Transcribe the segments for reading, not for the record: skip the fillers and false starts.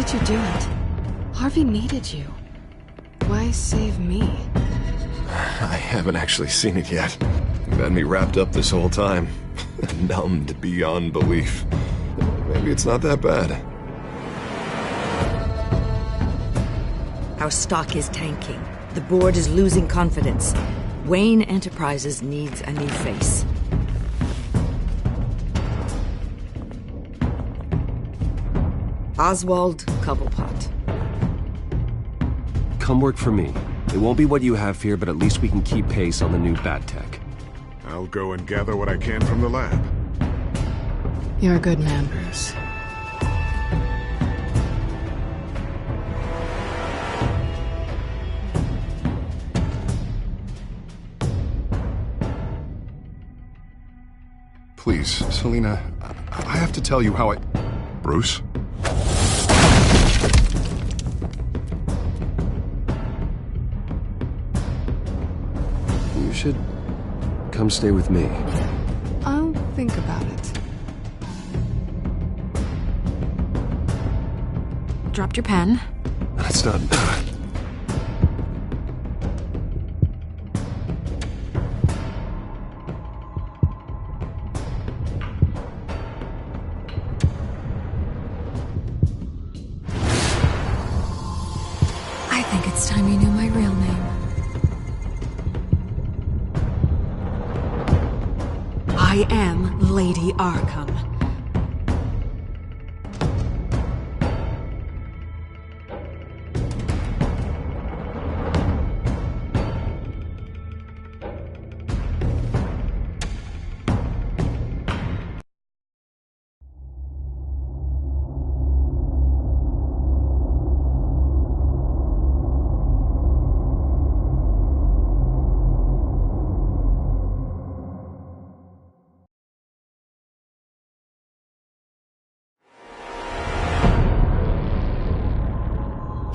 did you do it? Harvey needed you. Why save me? I haven't actually seen it yet. You've had me wrapped up this whole time. Numbed beyond belief. Maybe it's not that bad. Our stock is tanking. The board is losing confidence. Wayne Enterprises needs a new face. Oswald Cobblepot. Come work for me. It won't be what you have here, but at least we can keep pace on the new bat tech. I'll go and gather what I can from the lab. You're a good man, Bruce. Please, Selina, I have to tell you how I... Bruce? You should come stay with me. I'll think about it. Dropped your pen. That's not... I think it's time you knew my real name. I am Lady Arkham.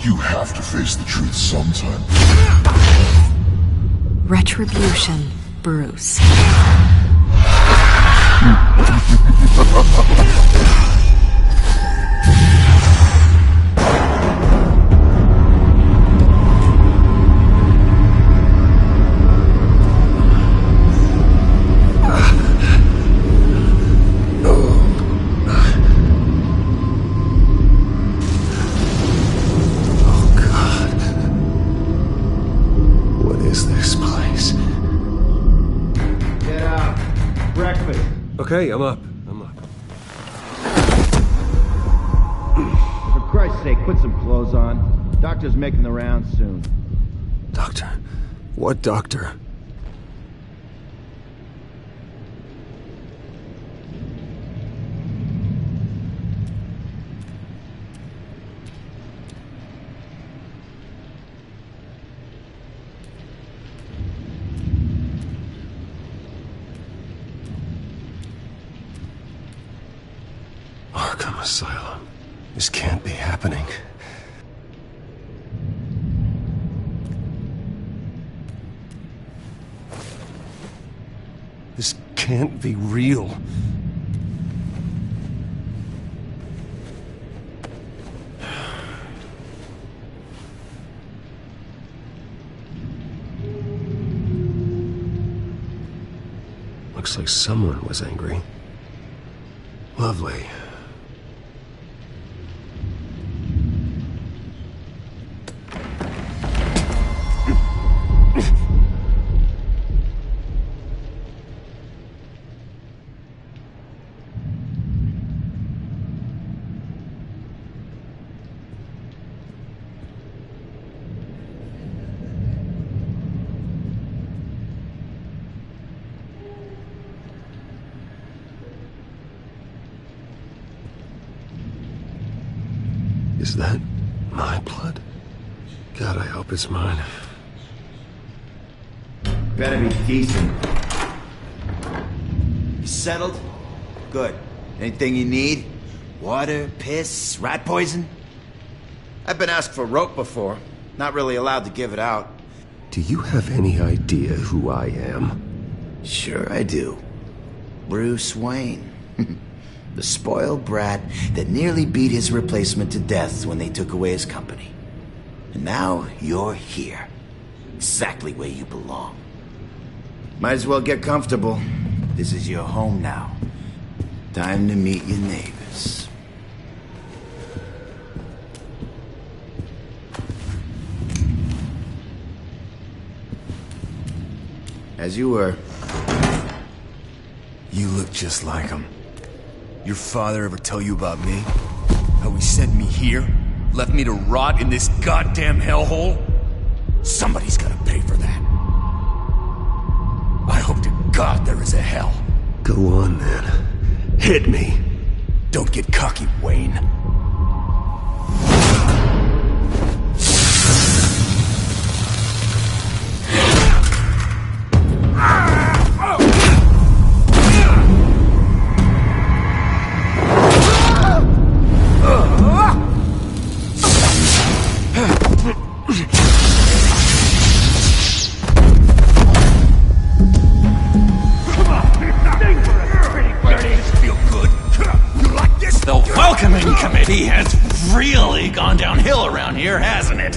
You have to face the truth sometime. Retribution, Bruce. Okay, I'm up. For Christ's sake, put some clothes on. Doctor's making the rounds soon. Doctor? What doctor? Arkham Asylum. This can't be happening. This can't be real. Looks like someone was angry. Lovely. Is that my blood? God, I hope it's mine. Better be decent. You settled? Good. Anything you need? Water, piss, rat poison? I've been asked for rope before. Not really allowed to give it out. Do you have any idea who I am? Sure I do. Bruce Wayne. The spoiled brat that nearly beat his replacement to death when they took away his company. And now you're here. Exactly where you belong. Might as well get comfortable. This is your home now. Time to meet your neighbors. As you were. You look just like him. Your father ever tell you about me? How he sent me here? Left me to rot in this goddamn hellhole? Somebody's gotta pay for that. I hope to God there is a hell. Go on, then. Hit me. Don't get cocky, Wayne. Committee has really gone downhill around here, hasn't it?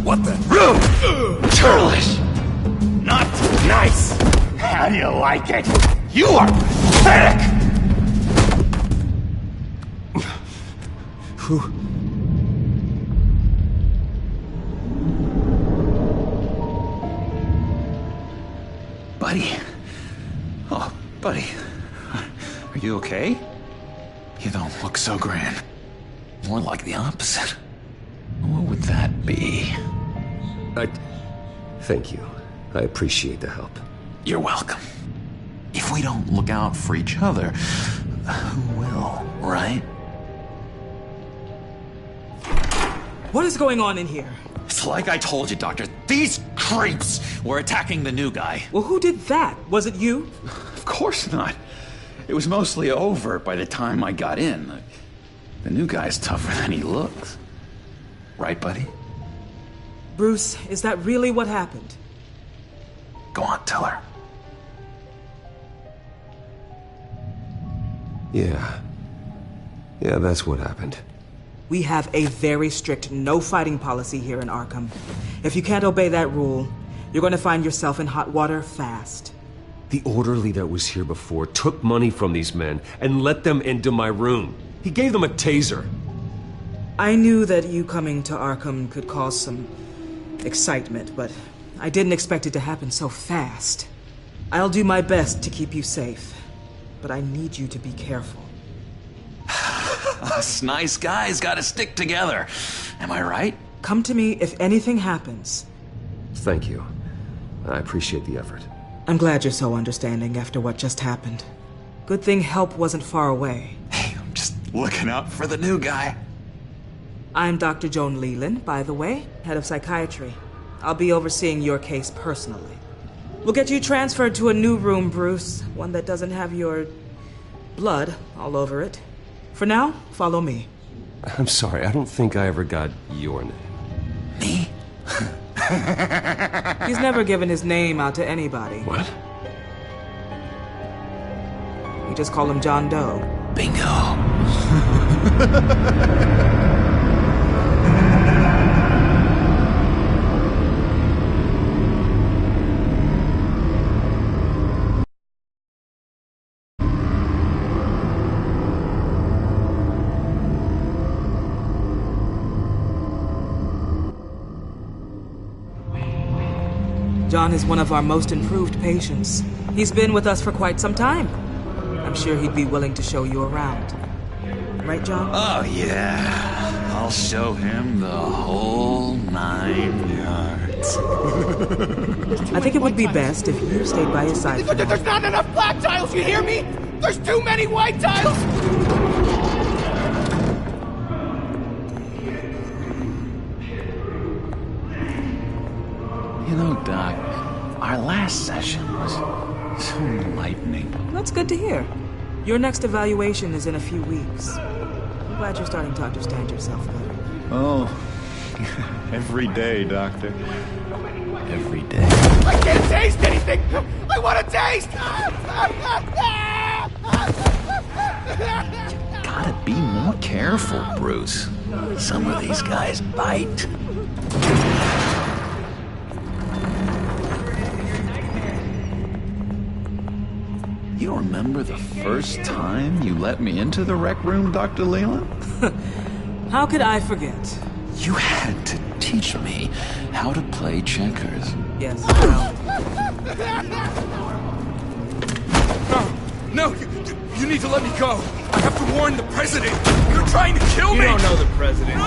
What the? Churlish! Not nice! How do you like it? You are pathetic! Buddy. Oh, buddy. Are you okay? You don't look so grand. More like the opposite. What would that be? Thank you. I appreciate the help. You're welcome. If we don't look out for each other, who will, right? What is going on in here? It's like I told you, Doctor. These creeps were attacking the new guy. Well, who did that? Was it you? Of course not. It was mostly over by the time I got in. The new guy's tougher than he looks. Right, buddy? Bruce, is that really what happened? Go on, tell her. Yeah, that's what happened. We have a very strict no fighting policy here in Arkham. If you can't obey that rule, you're going to find yourself in hot water fast. The orderly that was here before took money from these men and let them into my room. He gave them a taser. I knew that you coming to Arkham could cause some excitement, but I didn't expect it to happen so fast. I'll do my best to keep you safe, but I need you to be careful. Us nice guys gotta stick together. Am I right? Come to me if anything happens. Thank you. I appreciate the effort. I'm glad you're so understanding after what just happened. Good thing help wasn't far away. Hey, I'm just looking out for the new guy. I'm Dr. Joan Leland, by the way, head of psychiatry. I'll be overseeing your case personally. We'll get you transferred to a new room, Bruce. One that doesn't have your blood all over it. For now, follow me. I'm sorry, I don't think I ever got your name. Me? He's never given his name out to anybody. What? We just call him John Doe. Bingo. John is one of our most improved patients. He's been with us for quite some time. I'm sure he'd be willing to show you around. Right, John? Oh, yeah. I'll show him the whole 9 yards. I think it would be best if you stayed by his side. There's not enough black tiles, you hear me? There's too many white tiles! You know, Doc, our last session was so enlightening. That's good to hear. Your next evaluation is in a few weeks. I'm glad you're starting to understand yourself better. Oh, every day, Doctor. Every day. I can't taste anything! I want to taste! Careful, Bruce. Some of these guys bite. You remember the first time you let me into the rec room, Dr. Leland? How could I forget? You had to teach me how to play checkers. Yes, well... No, you need to let me go. I have to warn the president. You're trying to kill me. You don't know the president.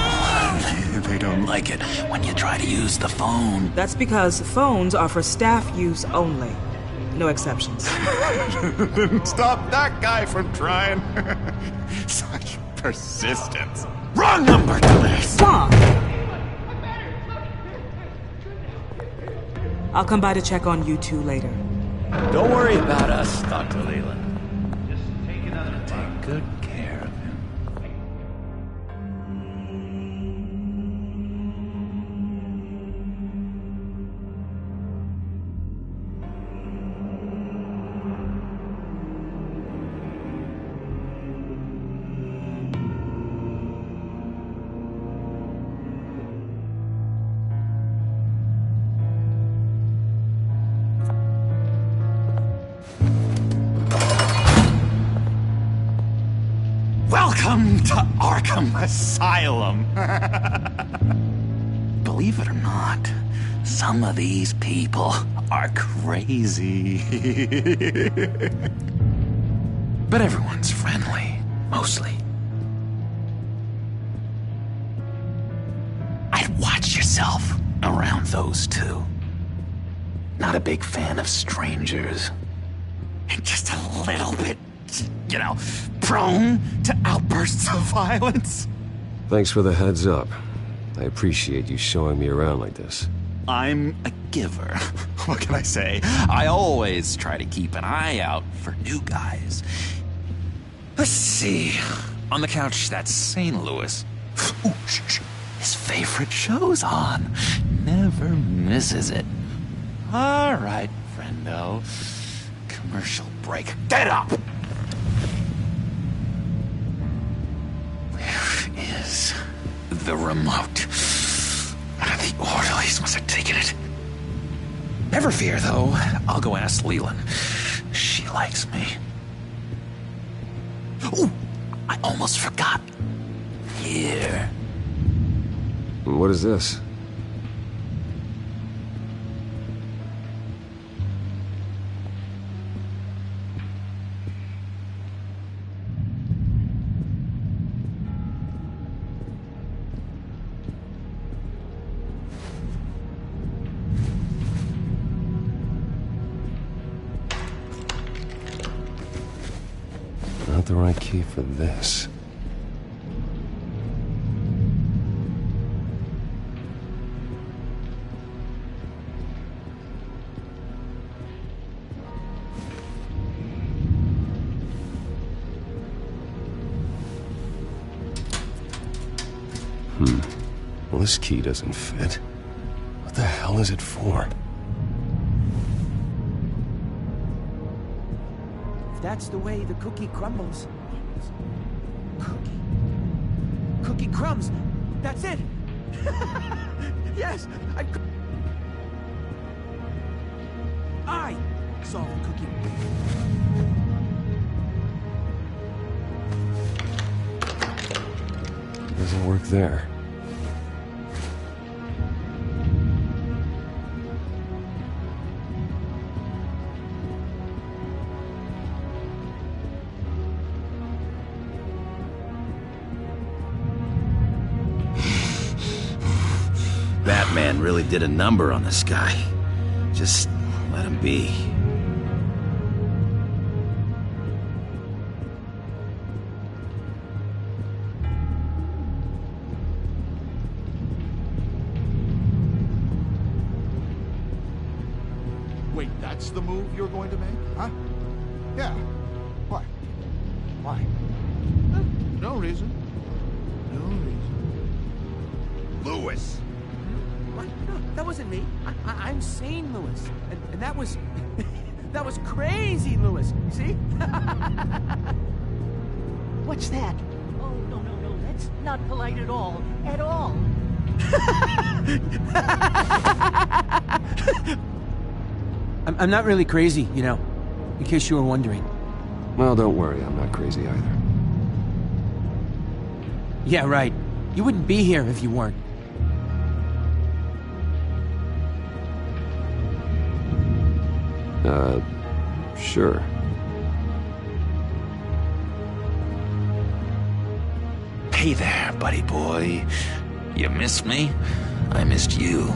They don't like it when you try to use the phone. That's because phones are for staff use only. No exceptions. Stop that guy from trying. Such persistence. Wrong number, dumbass. Wrong. I'll come by to check on you two later. Don't worry about us, Dr. Leland. Just take good care of him. Welcome to Arkham Asylum. Believe it or not, some of these people are crazy. But everyone's friendly, mostly. I'd watch yourself around those two. Not a big fan of strangers. And just a little bit, you know, prone to outbursts of violence. Thanks for the heads up. I appreciate you showing me around like this. I'm a giver. What can I say? I always try to keep an eye out for new guys. Let's see. On the couch, that's St. Louis. Ooh, shh. His favorite show's on. Never misses it. All right, friendo. Commercial break. Get up! Where is the remote? One of the orderlies must have taken it. Never fear, though. I'll go ask Leland. She likes me. Ooh, I almost forgot. Here. What is this? Not the right key for this. Well, this key doesn't fit. What the hell is it for? That's the way the cookie crumbles. Cookie crumbs. That's it. Yes, I solved the cookie. Doesn't work there. Batman really did a number on this guy. Just let him be. Wait, that's the move you're going to make? Huh? Yeah. Why? Why? No reason. No reason. Lewis! What? No, that wasn't me. I'm sane, Lewis. And that was... that was crazy, Lewis. See? What's that? Oh, no, no, That's not polite at all. At all. I'm not really crazy, you know, in case you were wondering. Well, don't worry, I'm not crazy either. Yeah, right. You wouldn't be here if you weren't. Sure. Hey there, buddy boy. You missed me? I missed you.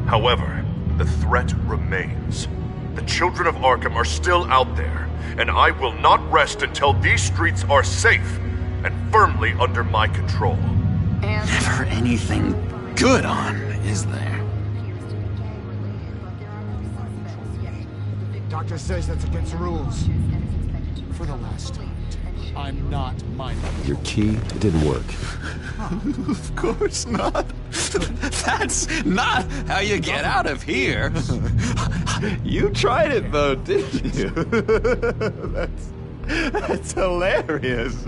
However, the threat remains. The children of Arkham are still out there, and I will not rest until these streets are safe and firmly under my control. Never anything good on, is there? Doctor says that's against the rules. For the last time, I'm not minding. Your key, it didn't work. Of course not. That's not how you get out of here. You tried it though, didn't you? That's hilarious.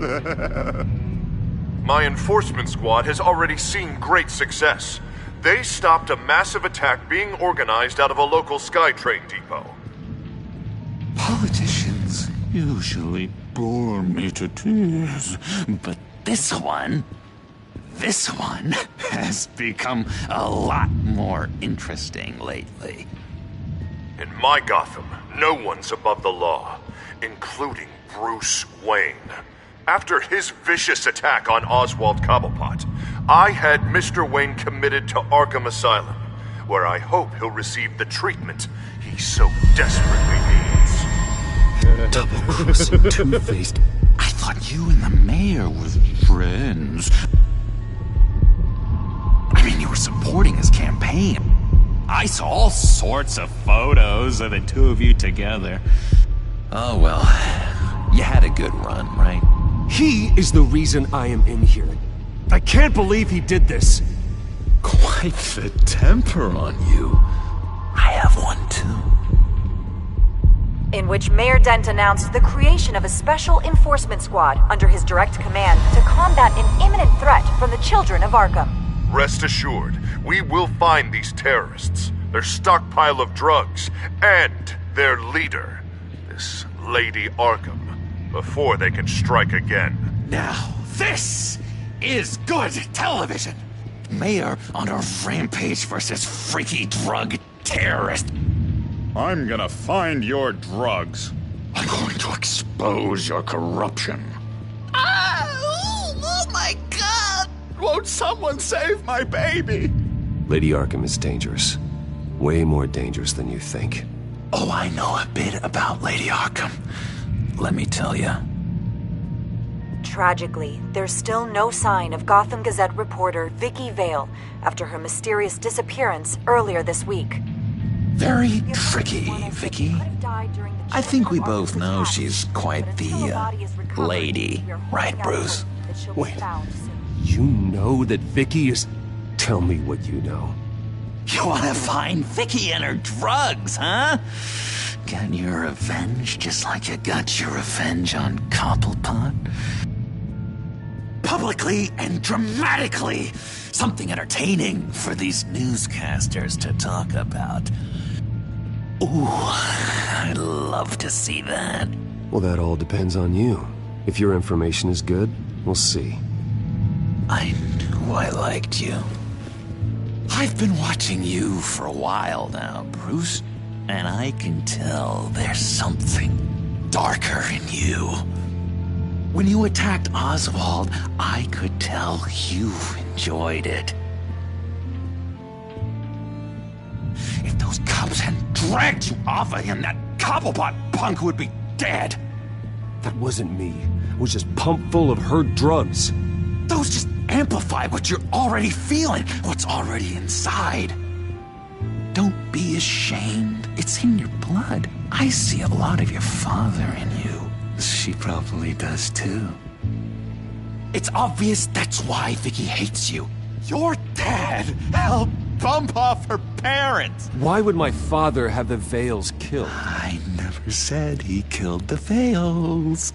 My enforcement squad has already seen great success. They stopped a massive attack being organized out of a local SkyTrain depot. Politicians usually bore me to tears, but this one has become a lot more interesting lately. In my Gotham, no one's above the law, including Bruce Wayne. After his vicious attack on Oswald Cobblepot, I had Mr. Wayne committed to Arkham Asylum, where I hope he'll receive the treatment he so desperately needs. Double-crossing Two-Faced. I thought you and the mayor were friends. I mean, you were supporting his campaign. I saw all sorts of photos of the two of you together. Oh, well, you had a good run, right? He is the reason I am in here. I can't believe he did this. Quite the temper on you. I have one, too. In which Mayor Dent announced the creation of a special enforcement squad under his direct command to combat an imminent threat from the children of Arkham. Rest assured, we will find these terrorists, their stockpile of drugs, and their leader, this Lady Arkham, before they can strike again. Now, this is good television! Mayor on a rampage versus freaky drug terrorist. I'm gonna find your drugs. I'm going to expose your corruption. Oh my God! Won't someone save my baby? Lady Arkham is dangerous. Way more dangerous than you think. Oh, I know a bit about Lady Arkham. Let me tell you. Tragically, there's still no sign of Gotham Gazette reporter Vicky Vale after her mysterious disappearance earlier this week. Very tricky, Vicky. I think we both know she's quite the, lady, right, Bruce? Wait, you know that Vicky is... Tell me what you know. You wanna find Vicky and her drugs, huh? Get your revenge just like you got your revenge on Cobblepot? Publicly and dramatically! Something entertaining for these newscasters to talk about. Ooh, I'd love to see that. Well, that all depends on you. If your information is good, we'll see. I knew I liked you. I've been watching you for a while now, Bruce, and I can tell there's something darker in you. When you attacked Oswald, I could tell you enjoyed it. If those cops hadn't dragged you off of him, that Cobblepot punk would be dead. That wasn't me. It was just pumped full of her drugs. Those just amplify what you're already feeling, what's already inside. Don't be ashamed. It's in your blood. I see a lot of your father in you. She probably does too. It's obvious that's why Vicky hates you. Your dad helped bump off her parents. Why would my father have the Vales killed? I never said he killed the Vales.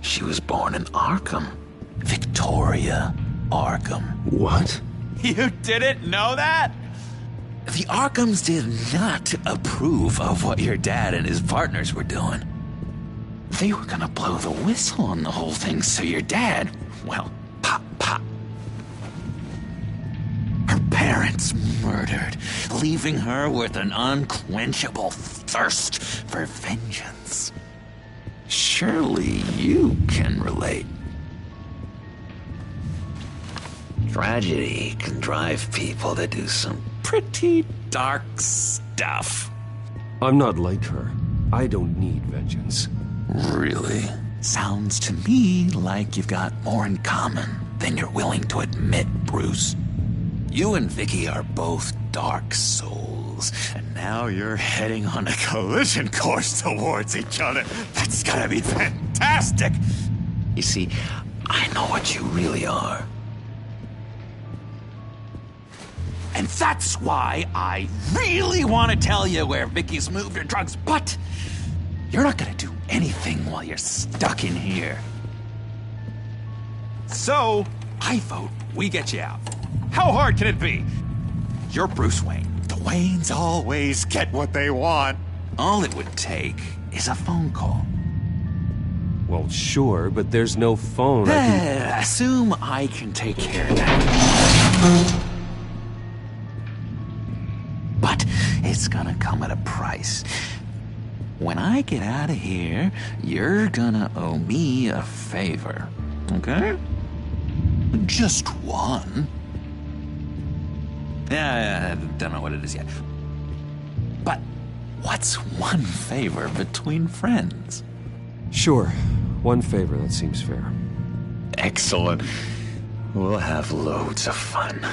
She was born in Arkham. Victoria Arkham. What? You didn't know that? The Arkhams did not approve of what your dad and his partners were doing. They were gonna blow the whistle on the whole thing, so your dad, well, pop. Her parents murdered, leaving her with an unquenchable thirst for vengeance. Surely you can relate. Tragedy can drive people to do some pretty dark stuff. I'm not like her. I don't need vengeance. Really? Sounds to me like you've got more in common than you're willing to admit, Bruce. You and Vicky are both dark souls, and now you're heading on a collision course towards each other. That's gotta be fantastic! You see, I know what you really are. And that's why I really want to tell you where Vicky's moved her drugs, but you're not gonna do anything while you're stuck in here. So, I vote we get you out. How hard can it be? You're Bruce Wayne. The Waynes always get what they want. All it would take is a phone call. Well, sure, but there's no phone. Assume I can take care of that. But it's gonna come at a price. When I get out of here, you're gonna owe me a favor, okay? Just one. Yeah, I don't know what it is yet. But what's one favor between friends? Sure. One favor, that seems fair. Excellent. We'll have loads of fun.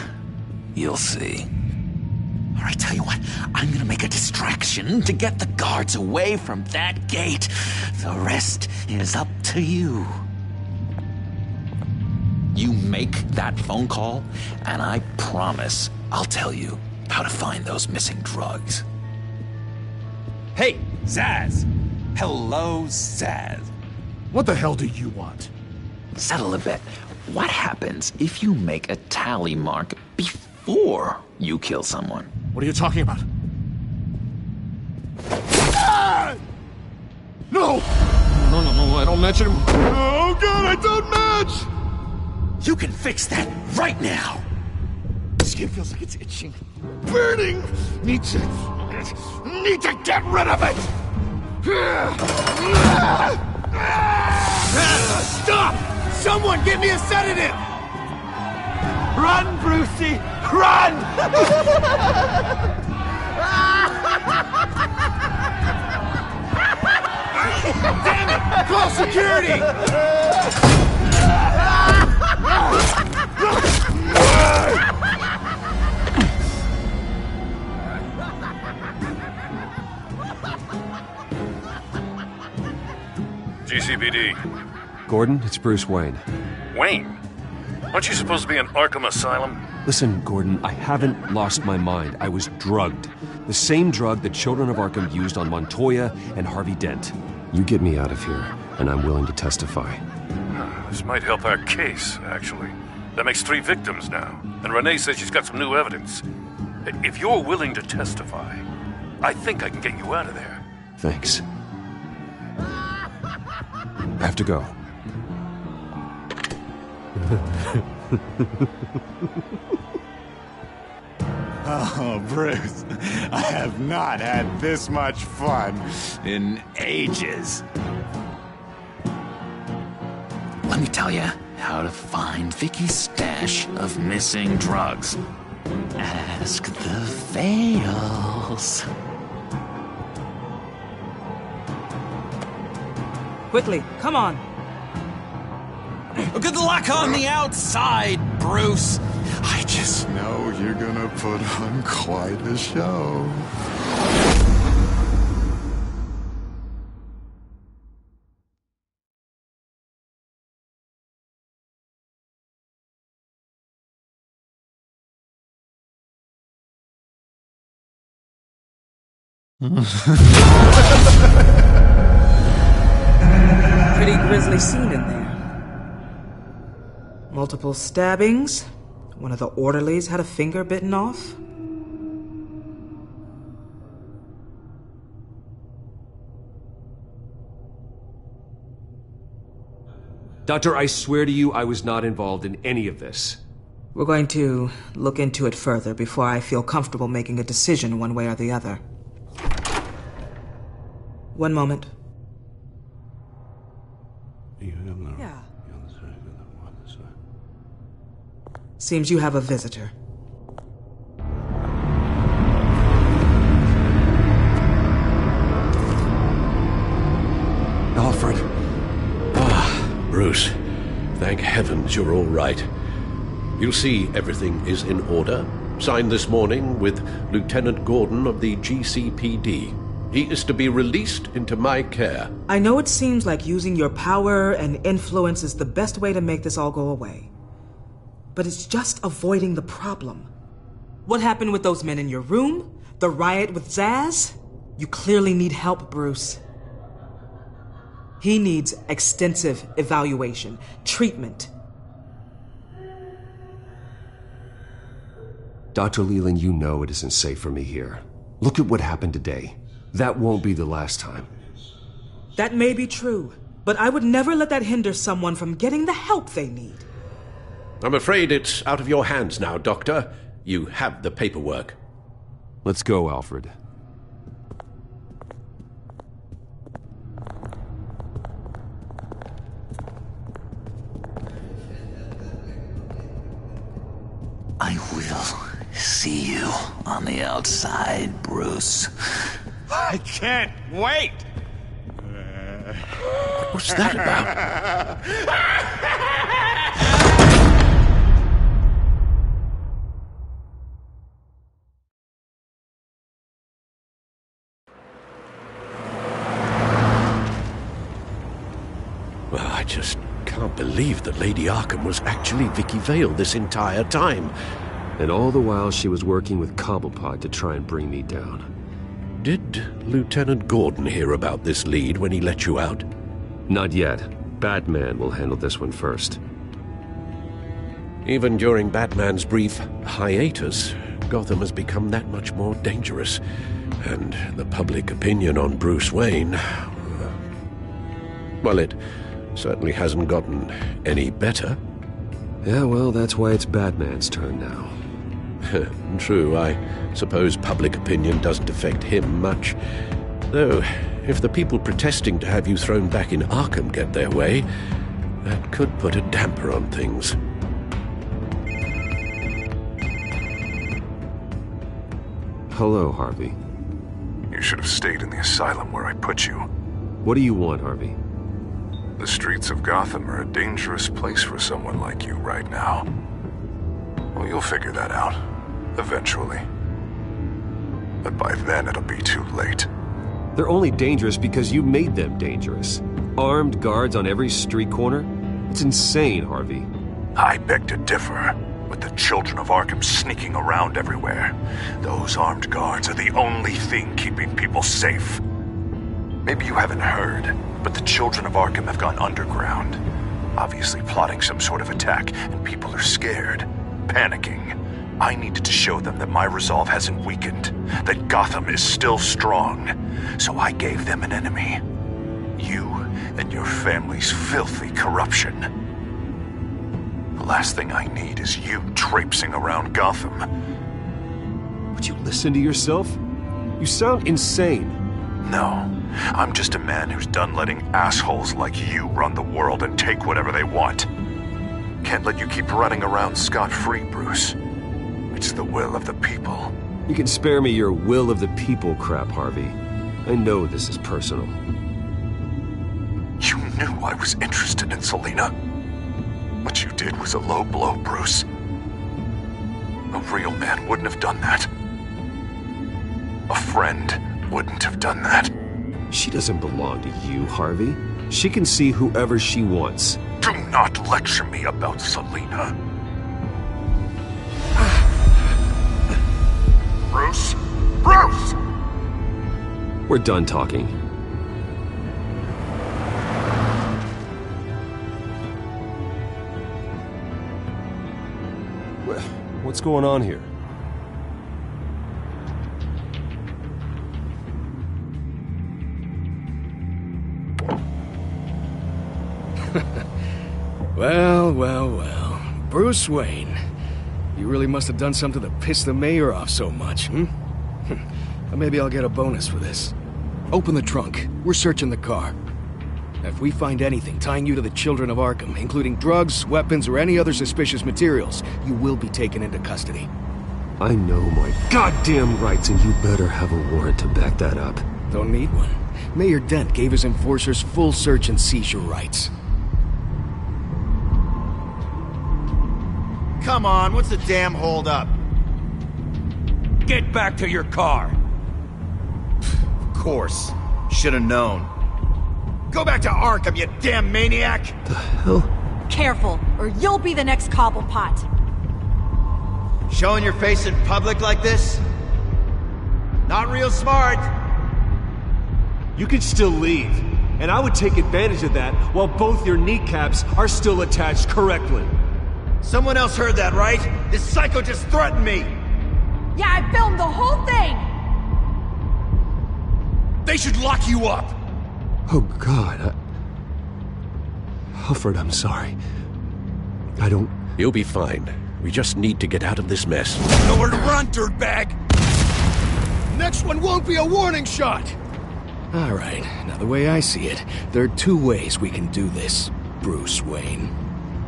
You'll see. All right, tell you what, I'm gonna make a distraction to get the guards away from that gate. The rest is up to you. You make that phone call, and I promise I'll tell you how to find those missing drugs. Hey, Zaz! Hello, Zaz. What the hell do you want? Settle a bit. What happens if you make a tally mark before you kill someone? What are you talking about? Ah! No! No, I don't match him. Oh, God, I don't match! You can fix that right now! Skin feels like it's itching. Burning! Need to get rid of it! Stop! Someone give me a sedative! Run, Brucey! Run! Damn it! Call security! GCPD. Gordon, it's Bruce Wayne. Wayne? Aren't you supposed to be in Arkham Asylum? Listen, Gordon, I haven't lost my mind. I was drugged. The same drug the children of Arkham used on Montoya and Harvey Dent. You get me out of here, and I'm willing to testify. This might help our case, actually. That makes 3 victims now, and Renee says she's got some new evidence. If you're willing to testify, I think I can get you out of there. Thanks. I have to go. Oh, Bruce, I have not had this much fun in ages. Let me tell you how to find Vicky's stash of missing drugs. Ask the Vales. Quickly, come on. Good luck on the outside, Bruce. I just know you're gonna put on quite a show. Pretty grisly scene in there. Multiple stabbings. One of the orderlies had a finger bitten off. Doctor, I swear to you, I was not involved in any of this. We're going to look into it further before I feel comfortable making a decision one way or the other. One moment. Yeah. Seems you have a visitor. Alfred. Bruce, thank heavens you're all right. You'll see everything is in order. Signed this morning with Lieutenant Gordon of the GCPD. He is to be released into my care. I know it seems like using your power and influence is the best way to make this all go away. But it's just avoiding the problem. What happened with those men in your room? The riot with Zaz? You clearly need help, Bruce. He needs extensive evaluation, treatment. Dr. Leland, you know it isn't safe for me here. Look at what happened today. That won't be the last time. That may be true, but I would never let that hinder someone from getting the help they need. I'm afraid it's out of your hands now, Doctor. You have the paperwork. Let's go, Alfred. I will see you on the outside, Bruce. I can't wait! What's that about? Well, I just can't believe that Lady Arkham was actually Vicky Vale this entire time. And all the while she was working with Cobblepot to try and bring me down. Did Lieutenant Gordon hear about this lead when he let you out? Not yet. Batman will handle this one first. Even during Batman's brief hiatus, Gotham has become that much more dangerous. And the public opinion on Bruce Wayne... well, it certainly hasn't gotten any better. Yeah, well, that's why it's Batman's turn now. True, I suppose public opinion doesn't affect him much. Though, if the people protesting to have you thrown back in Arkham get their way, that could put a damper on things. Hello, Harvey. You should have stayed in the asylum where I put you. What do you want, Harvey? The streets of Gotham are a dangerous place for someone like you right now. Well, you'll figure that out. Eventually. But by then, it'll be too late. They're only dangerous because you made them dangerous. Armed guards on every street corner? It's insane, Harvey. I beg to differ. With the children of Arkham sneaking around everywhere, those armed guards are the only thing keeping people safe. Maybe you haven't heard, but the children of Arkham have gone underground. Obviously plotting some sort of attack, and people are scared, panicking. I needed to show them that my resolve hasn't weakened, that Gotham is still strong. So I gave them an enemy. You and your family's filthy corruption. The last thing I need is you traipsing around Gotham. Would you listen to yourself? You sound insane. No, I'm just a man who's done letting assholes like you run the world and take whatever they want. Can't let you keep running around scot-free, Bruce. It's the will of the people. You can spare me your will of the people crap, Harvey. I know this is personal. You knew I was interested in Selina. What you did was a low blow, Bruce. A real man wouldn't have done that. A friend wouldn't have done that. She doesn't belong to you, Harvey. She can see whoever she wants. Do not lecture me about Selina. Bruce? Bruce! We're done talking. What's going on here? Well. Bruce Wayne. You really must have done something to piss the mayor off so much, hmm? Maybe I'll get a bonus for this. Open the trunk. We're searching the car. If we find anything tying you to the Children of Arkham, including drugs, weapons, or any other suspicious materials, you will be taken into custody. I know my goddamn rights, and you better have a warrant to back that up. Don't need one. Mayor Dent gave his enforcers full search and seizure rights. Come on, what's the damn holdup? Get back to your car! Of course. Should've known. Go back to Arkham, you damn maniac! The hell? Careful, or you'll be the next Cobblepot. Showing your face in public like this? Not real smart. You could still leave, and I would take advantage of that while both your kneecaps are still attached correctly. Someone else heard that, right? This psycho just threatened me! Yeah, I filmed the whole thing! They should lock you up! Oh, God. Alfred, I'm sorry. I don't... You'll be fine. We just need to get out of this mess. Nowhere to run, dirtbag! Next one won't be a warning shot! Alright, now the way I see it, there are two ways we can do this, Bruce Wayne.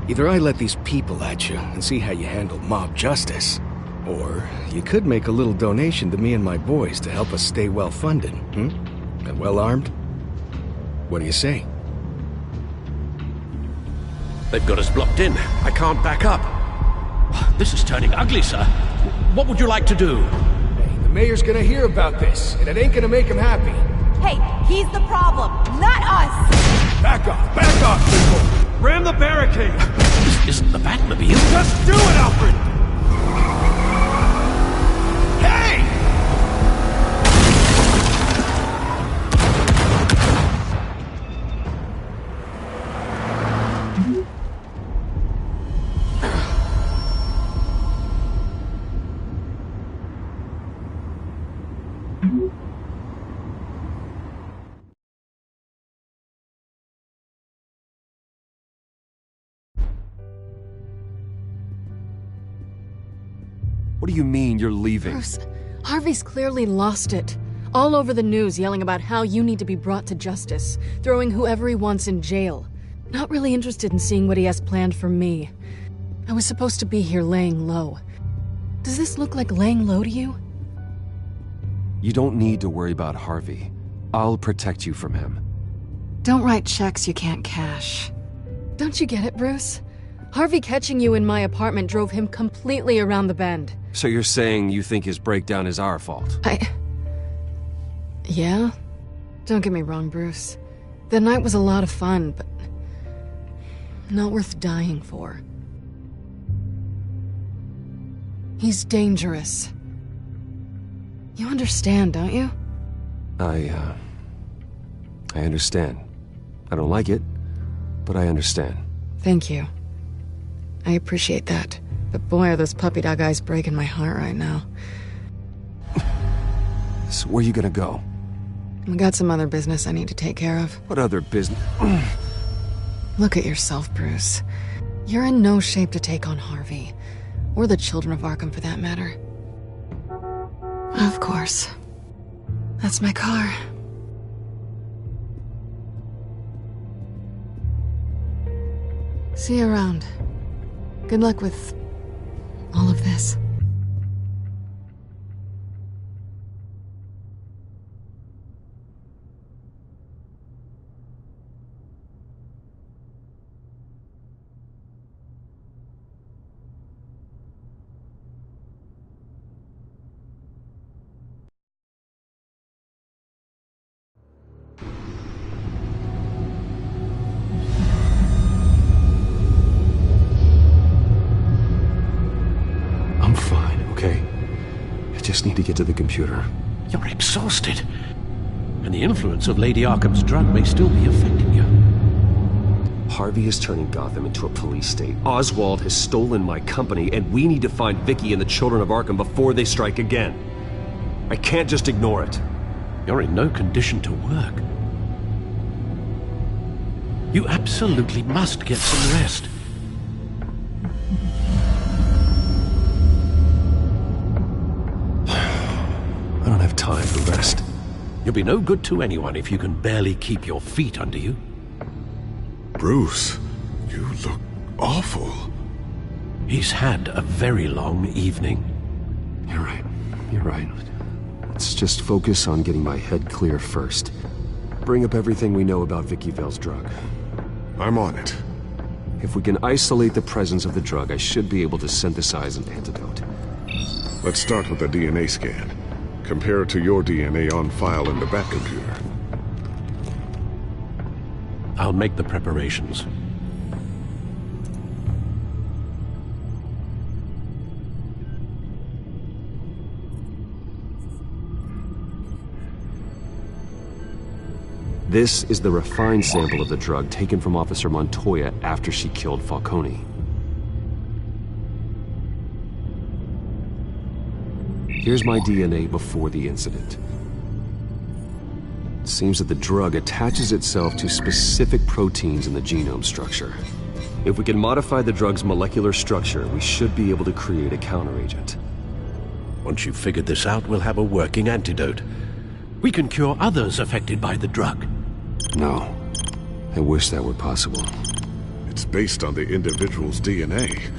Either I let these people at you and see how you handle mob justice, or you could make a little donation to me and my boys to help us stay well-funded, and well-armed? What do you say? They've got us blocked in. I can't back up. This is turning ugly, sir. What would you like to do? Hey, the mayor's gonna hear about this, and it ain't gonna make him happy. Hey, he's the problem, not us! Back off, people! Ram the barricade! This isn't the Batmobile. Just do it, Alfred! Hey! What do you mean you're leaving? Bruce, Harvey's clearly lost it. All over the news yelling about how you need to be brought to justice, throwing whoever he wants in jail. Not really interested in seeing what he has planned for me. I was supposed to be here laying low. Does this look like laying low to you? You don't need to worry about Harvey. I'll protect you from him. Don't write checks you can't cash. Don't you get it, Bruce? Harvey catching you in my apartment drove him completely around the bend. So you're saying you think his breakdown is our fault? Yeah? Don't get me wrong, Bruce. The night was a lot of fun, but not worth dying for. He's dangerous. You understand, don't you? I understand. I don't like it, but I understand. Thank you. I appreciate that. But boy, are those puppy dog eyes breaking my heart right now. So where are you gonna go? I got some other business I need to take care of. What other business? Look at yourself, Bruce. You're in no shape to take on Harvey. Or the Children of Arkham, for that matter. Of course. That's my car. See you around. Good luck with all of this. I'm fine, okay? I just need to get to the computer. You're exhausted. And the influence of Lady Arkham's drug may still be affecting you. Harvey is turning Gotham into a police state. Oswald has stolen my company, and we need to find Vicky and the children of Arkham before they strike again. I can't just ignore it. You're in no condition to work. You absolutely must get some rest. I don't have time for rest. You'll be no good to anyone if you can barely keep your feet under you. Bruce, you look awful. He's had a very long evening. You're right. You're right. Let's just focus on getting my head clear first. Bring up everything we know about Vicky Vale's drug. I'm on it. If we can isolate the presence of the drug, I should be able to synthesize an antidote. Let's start with a DNA scan. Compare it to your DNA on file in the Batcomputer. I'll make the preparations. This is the refined sample of the drug taken from Officer Montoya after she killed Falcone. Here's my DNA before the incident. It seems that the drug attaches itself to specific proteins in the genome structure. If we can modify the drug's molecular structure, we should be able to create a counteragent. Once you've figured this out, we'll have a working antidote. We can cure others affected by the drug. No. I wish that were possible. It's based on the individual's DNA.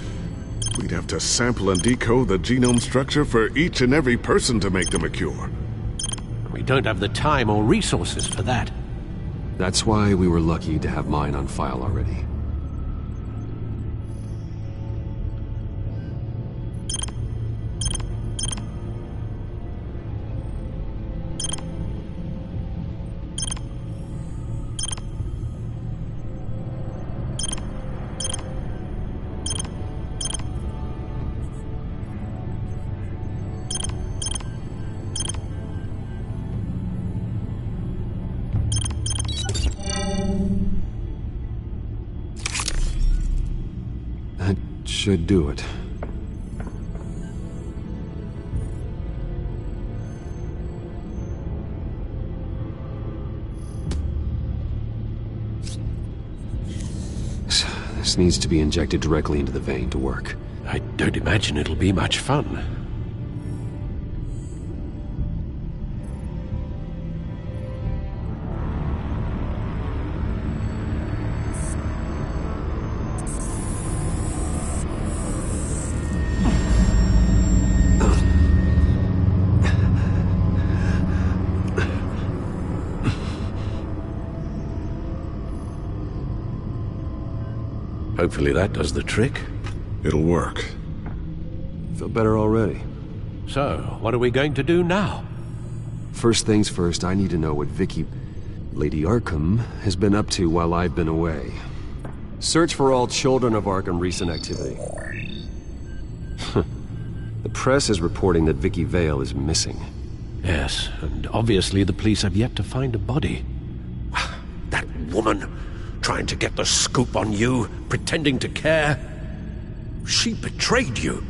We'd have to sample and decode the genome structure for each and every person to make them a cure. We don't have the time or resources for that. That's why we were lucky to have mine on file already. Should do it. This needs to be injected directly into the vein to work. I don't imagine it'll be much fun. Hopefully that does the trick. It'll work. Feel better already. So, what are we going to do now? First things first, I need to know what Lady Arkham, has been up to while I've been away. Search for all children of Arkham recent activity. The press is reporting that Vicky Vale is missing. Yes, and obviously the police have yet to find a body. That woman, trying to get the scoop on you, pretending to care. She betrayed you.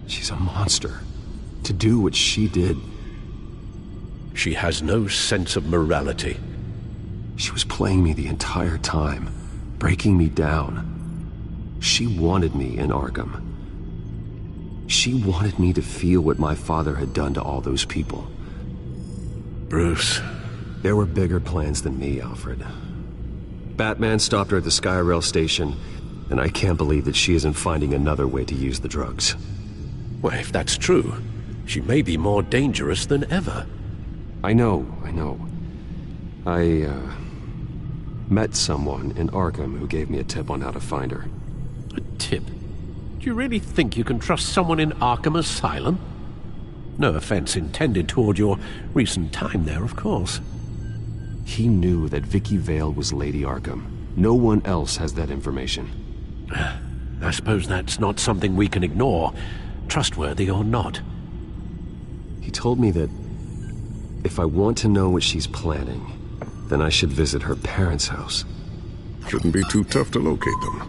She's a monster. To do what she did. She has no sense of morality. She was playing me the entire time, breaking me down. She wanted me in Arkham. She wanted me to feel what my father had done to all those people. Bruce. There were bigger plans than me, Alfred. Batman stopped her at the Skyrail station, and I can't believe that she isn't finding another way to use the drugs. Well, if that's true, she may be more dangerous than ever. I know. I met someone in Arkham who gave me a tip on how to find her. A tip? Do you really think you can trust someone in Arkham Asylum? No offense intended toward your recent time there, of course. He knew that Vicky Vale was Lady Arkham. No one else has that information. I suppose that's not something we can ignore, trustworthy or not. He told me that if I want to know what she's planning, then I should visit her parents' house. Shouldn't be too tough to locate them.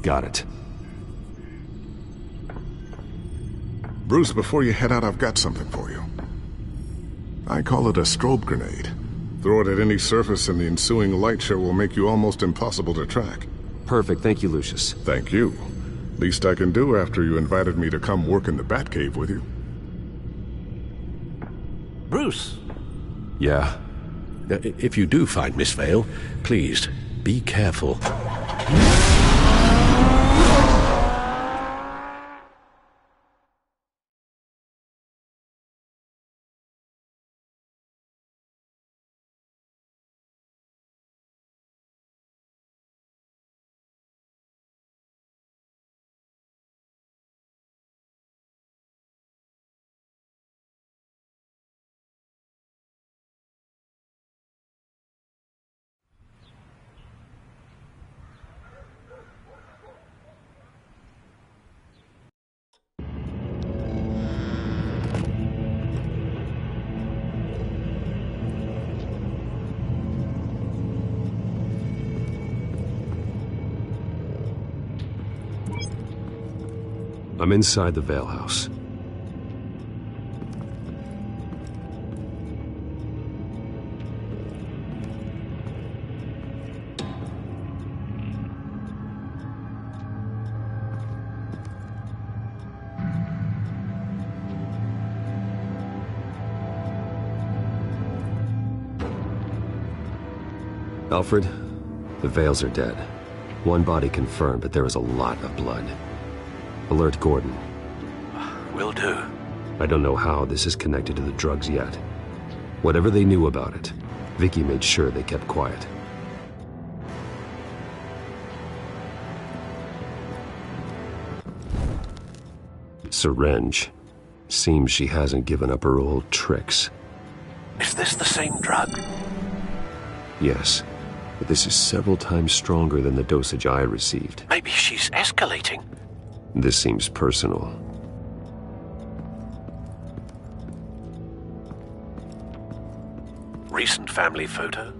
Got it. Bruce, before you head out, I've got something for you. I call it a strobe grenade. Throw it at any surface and the ensuing light show will make you almost impossible to track. Perfect, thank you, Lucius. Thank you. Least I can do after you invited me to come work in the Batcave with you. Bruce. Yeah? If you do find Miss Vale, please, be careful. I'm inside the Vale House. Alfred, the Vales are dead. One body confirmed, but there is a lot of blood. Alert Gordon. Will do. I don't know how this is connected to the drugs yet. Whatever they knew about it, Vicky made sure they kept quiet. Syringe. Seems she hasn't given up her old tricks. Is this the same drug? Yes, but this is several times stronger than the dosage I received. Maybe she's escalating. This seems personal. Recent family photo?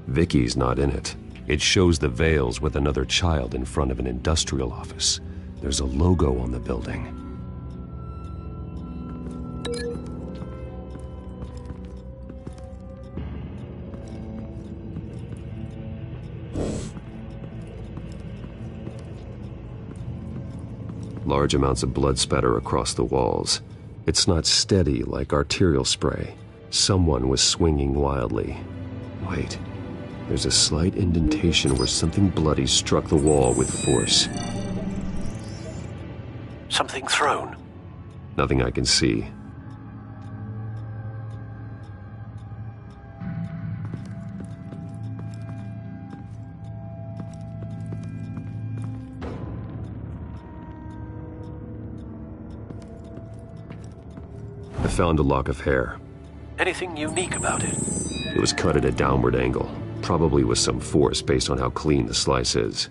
Vicky's not in it. It shows the Vales with another child in front of an industrial office. There's a logo on the building. Large amounts of blood spatter across the walls. It's not steady like arterial spray. Someone was swinging wildly. Wait, there's a slight indentation where something bloody struck the wall with force. Something thrown? Nothing I can see. I found a lock of hair. Anything unique about it? It was cut at a downward angle, probably with some force based on how clean the slice is.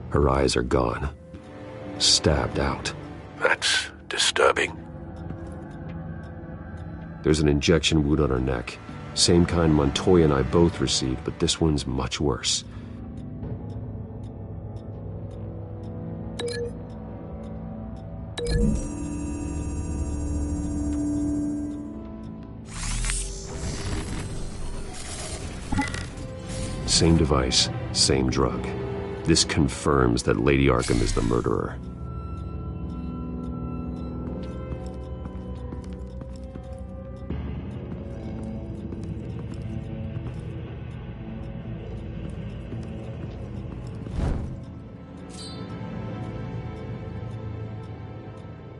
Her eyes are gone. Stabbed out. That's disturbing. There's an injection wound on her neck. Same kind Montoya and I both received, but this one's much worse. Same device, same drug. This confirms that Lady Arkham is the murderer.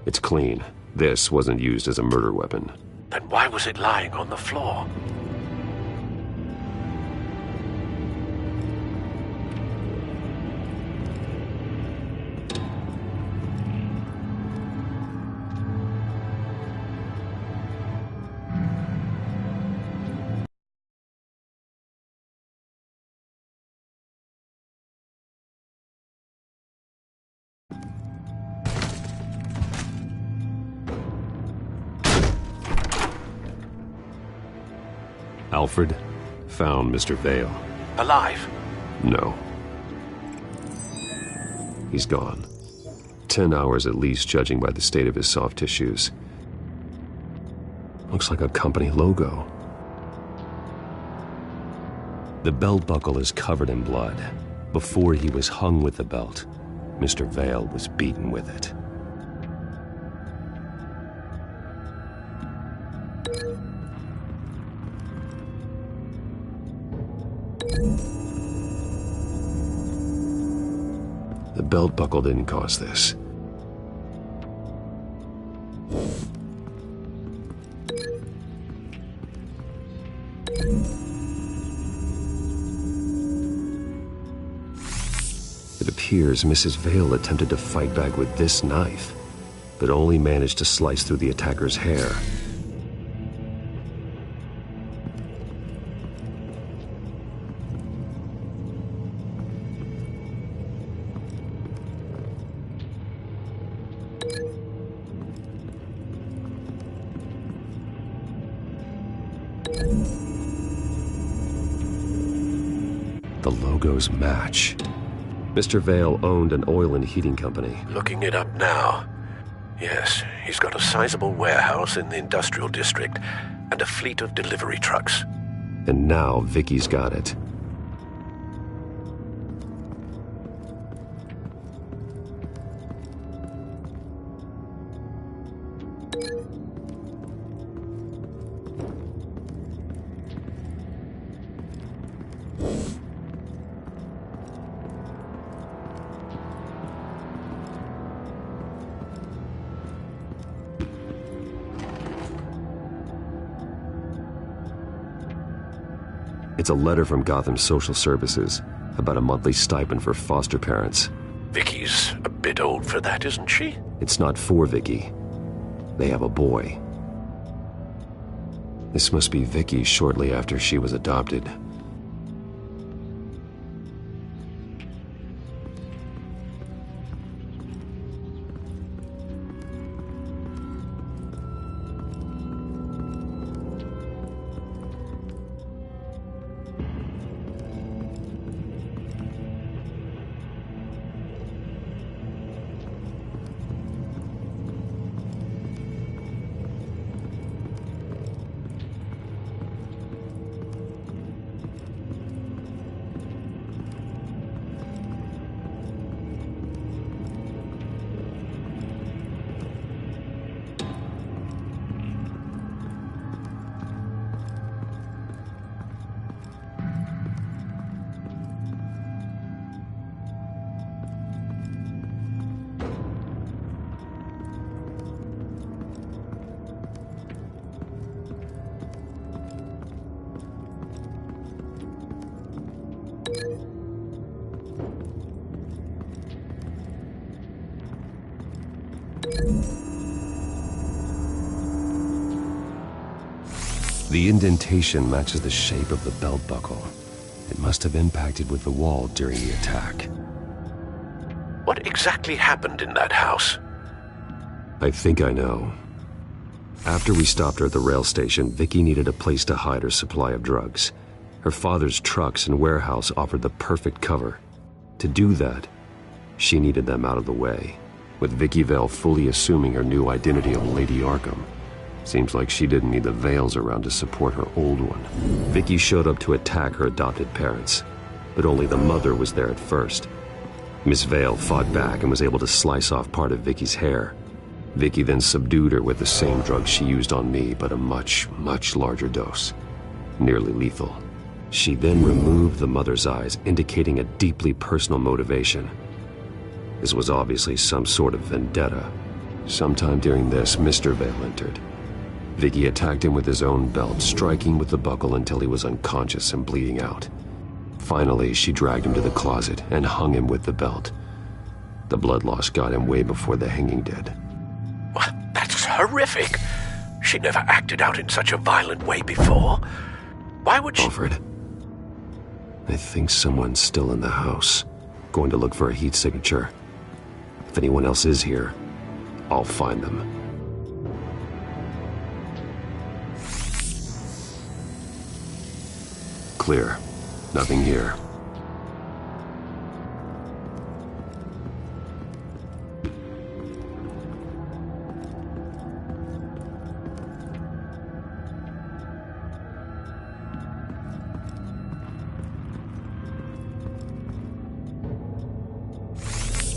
It's clean. This wasn't used as a murder weapon. Then why was it lying on the floor? Alfred found Mr. Vale. Alive? No. He's gone. 10 hours at least, judging by the state of his soft tissues. Looks like a company logo. The belt buckle is covered in blood. Before he was hung with the belt, Mr. Vale was beaten with it. The belt buckle didn't cause this. It appears Mrs. Vale attempted to fight back with this knife, but only managed to slice through the attacker's hair. The logos match. Mr. Vale owned an oil and heating company. Looking it up now. Yes, he's got a sizable warehouse in the industrial district and a fleet of delivery trucks. And now Vicky's got it. It's a letter from Gotham Social Services about a monthly stipend for foster parents. Vicky's a bit old for that, isn't she? It's not for Vicky. They have a boy. This must be Vicky shortly after she was adopted. The indentation matches the shape of the belt buckle. It must have impacted with the wall during the attack. What exactly happened in that house? I think I know. After we stopped her at the rail station, Vicky needed a place to hide her supply of drugs. Her father's trucks and warehouse offered the perfect cover. To do that, she needed them out of the way, with Vicky Vale fully assuming her new identity of Lady Arkham. Seems like she didn't need the Vales around to support her old one. Vicky showed up to attack her adopted parents, but only the mother was there at first. Miss Vale fought back and was able to slice off part of Vicky's hair. Vicky then subdued her with the same drug she used on me, but a much, much larger dose. Nearly lethal. She then removed the mother's eyes, indicating a deeply personal motivation. This was obviously some sort of vendetta. Sometime during this, Mr. Vale entered. Vicky attacked him with his own belt, striking with the buckle until he was unconscious and bleeding out. Finally, she dragged him to the closet and hung him with the belt. The blood loss got him way before the hanging did. Well, that's horrific. She never acted out in such a violent way before. Why would she... Alfred, I think someone's still in the house. Going to look for a heat signature. If anyone else is here, I'll find them. Clear. Nothing here.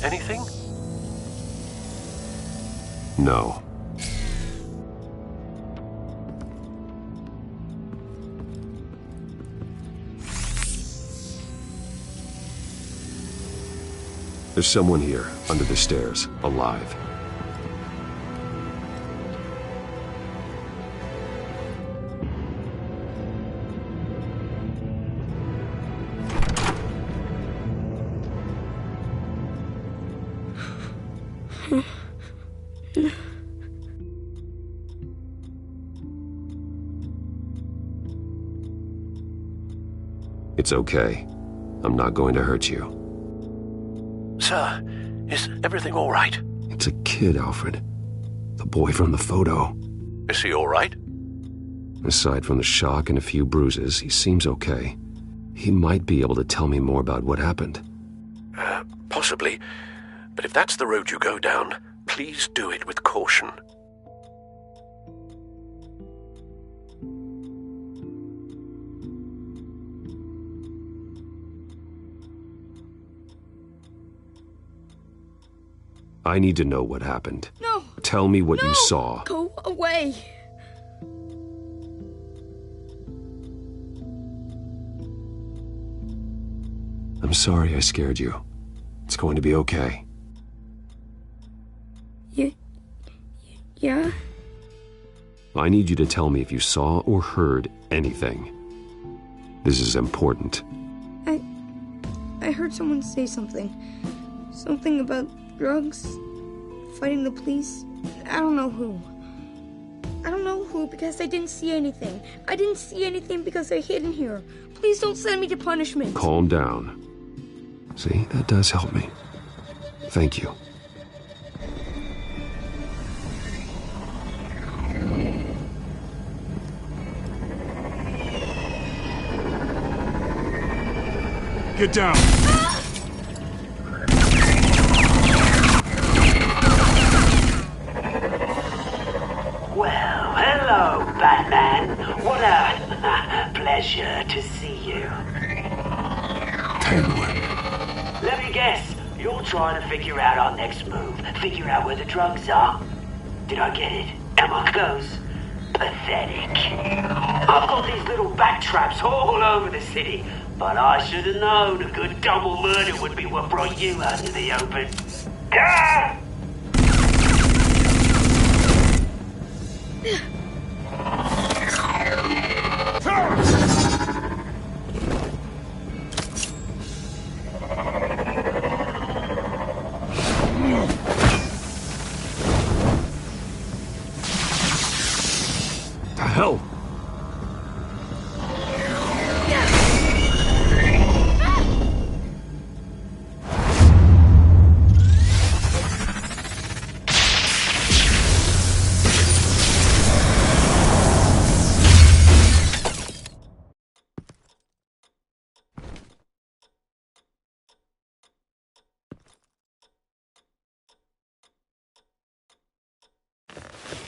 Anything? No. There's someone here, under the stairs, alive. It's okay. I'm not going to hurt you. Sir, is everything all right? It's a kid, Alfred. The boy from the photo. Is he all right? Aside from the shock and a few bruises, he seems okay. He might be able to tell me more about what happened. Possibly. But if that's the road you go down, please do it with caution. I need to know what happened. No! Tell me what you saw. Go away! I'm sorry I scared you. It's going to be okay. Yeah? I need you to tell me if you saw or heard anything. This is important. I heard someone say something. Something about drugs, fighting the police. I don't know who. I don't know who because I didn't see anything. I didn't see anything because I hid in here. Please don't send me to punishment. Calm down. See, that does help me. Thank you. Get down! Well, hello, Batman. What a pleasure to see you. Let me guess, you're trying to figure out our next move. Figure out where the drugs are. Did I get it? Am I close? Pathetic. I've got these little bat traps all over the city, but I should have known a good double murder would be what brought you out to the open. Ah! The hell?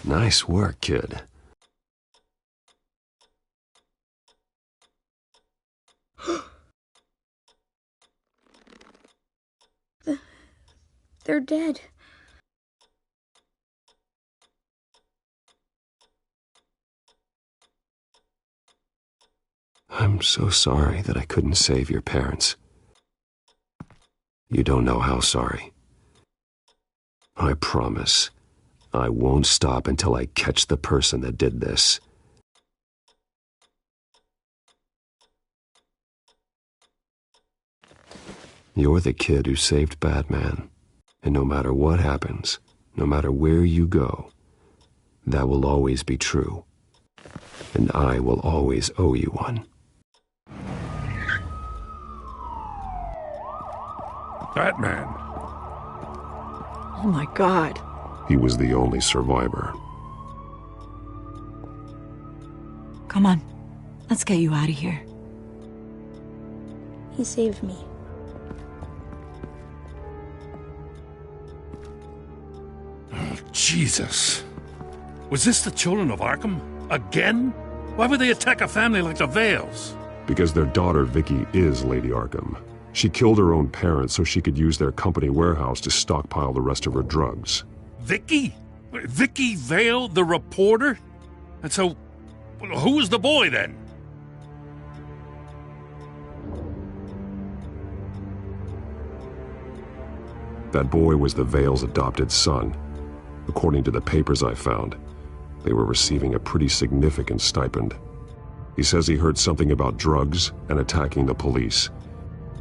Nice work, kid. They're dead. I'm so sorry that I couldn't save your parents. You don't know how sorry. I promise, I won't stop until I catch the person that did this. You're the kid who saved Batman. And no matter what happens, no matter where you go, that will always be true. And I will always owe you one. Batman. Oh my God. He was the only survivor. Come on, let's get you out of here. He saved me. Oh, Jesus. Was this the children of Arkham? Again? Why would they attack a family like the Vales? Because their daughter, Vicky, is Lady Arkham. She killed her own parents so she could use their company warehouse to stockpile the rest of her drugs. Vicky? Vicky Vale, the reporter? And so, who was the boy then? That boy was the Vale's adopted son. According to the papers I found, they were receiving a pretty significant stipend. He says he heard something about drugs and attacking the police.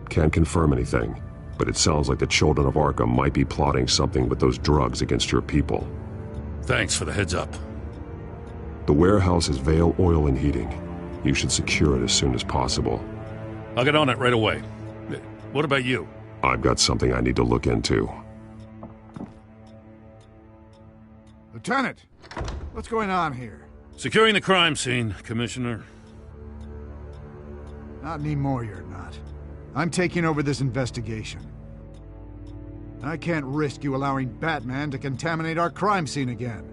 Can't confirm anything, but it sounds like the children of Arkham might be plotting something with those drugs against your people. Thanks for the heads up. The warehouse is Vale Oil and Heating. You should secure it as soon as possible. I'll get on it right away. What about you? I've got something I need to look into. Lieutenant, what's going on here? Securing the crime scene, Commissioner. Not anymore, you're not. I'm taking over this investigation. I can't risk you allowing Batman to contaminate our crime scene again.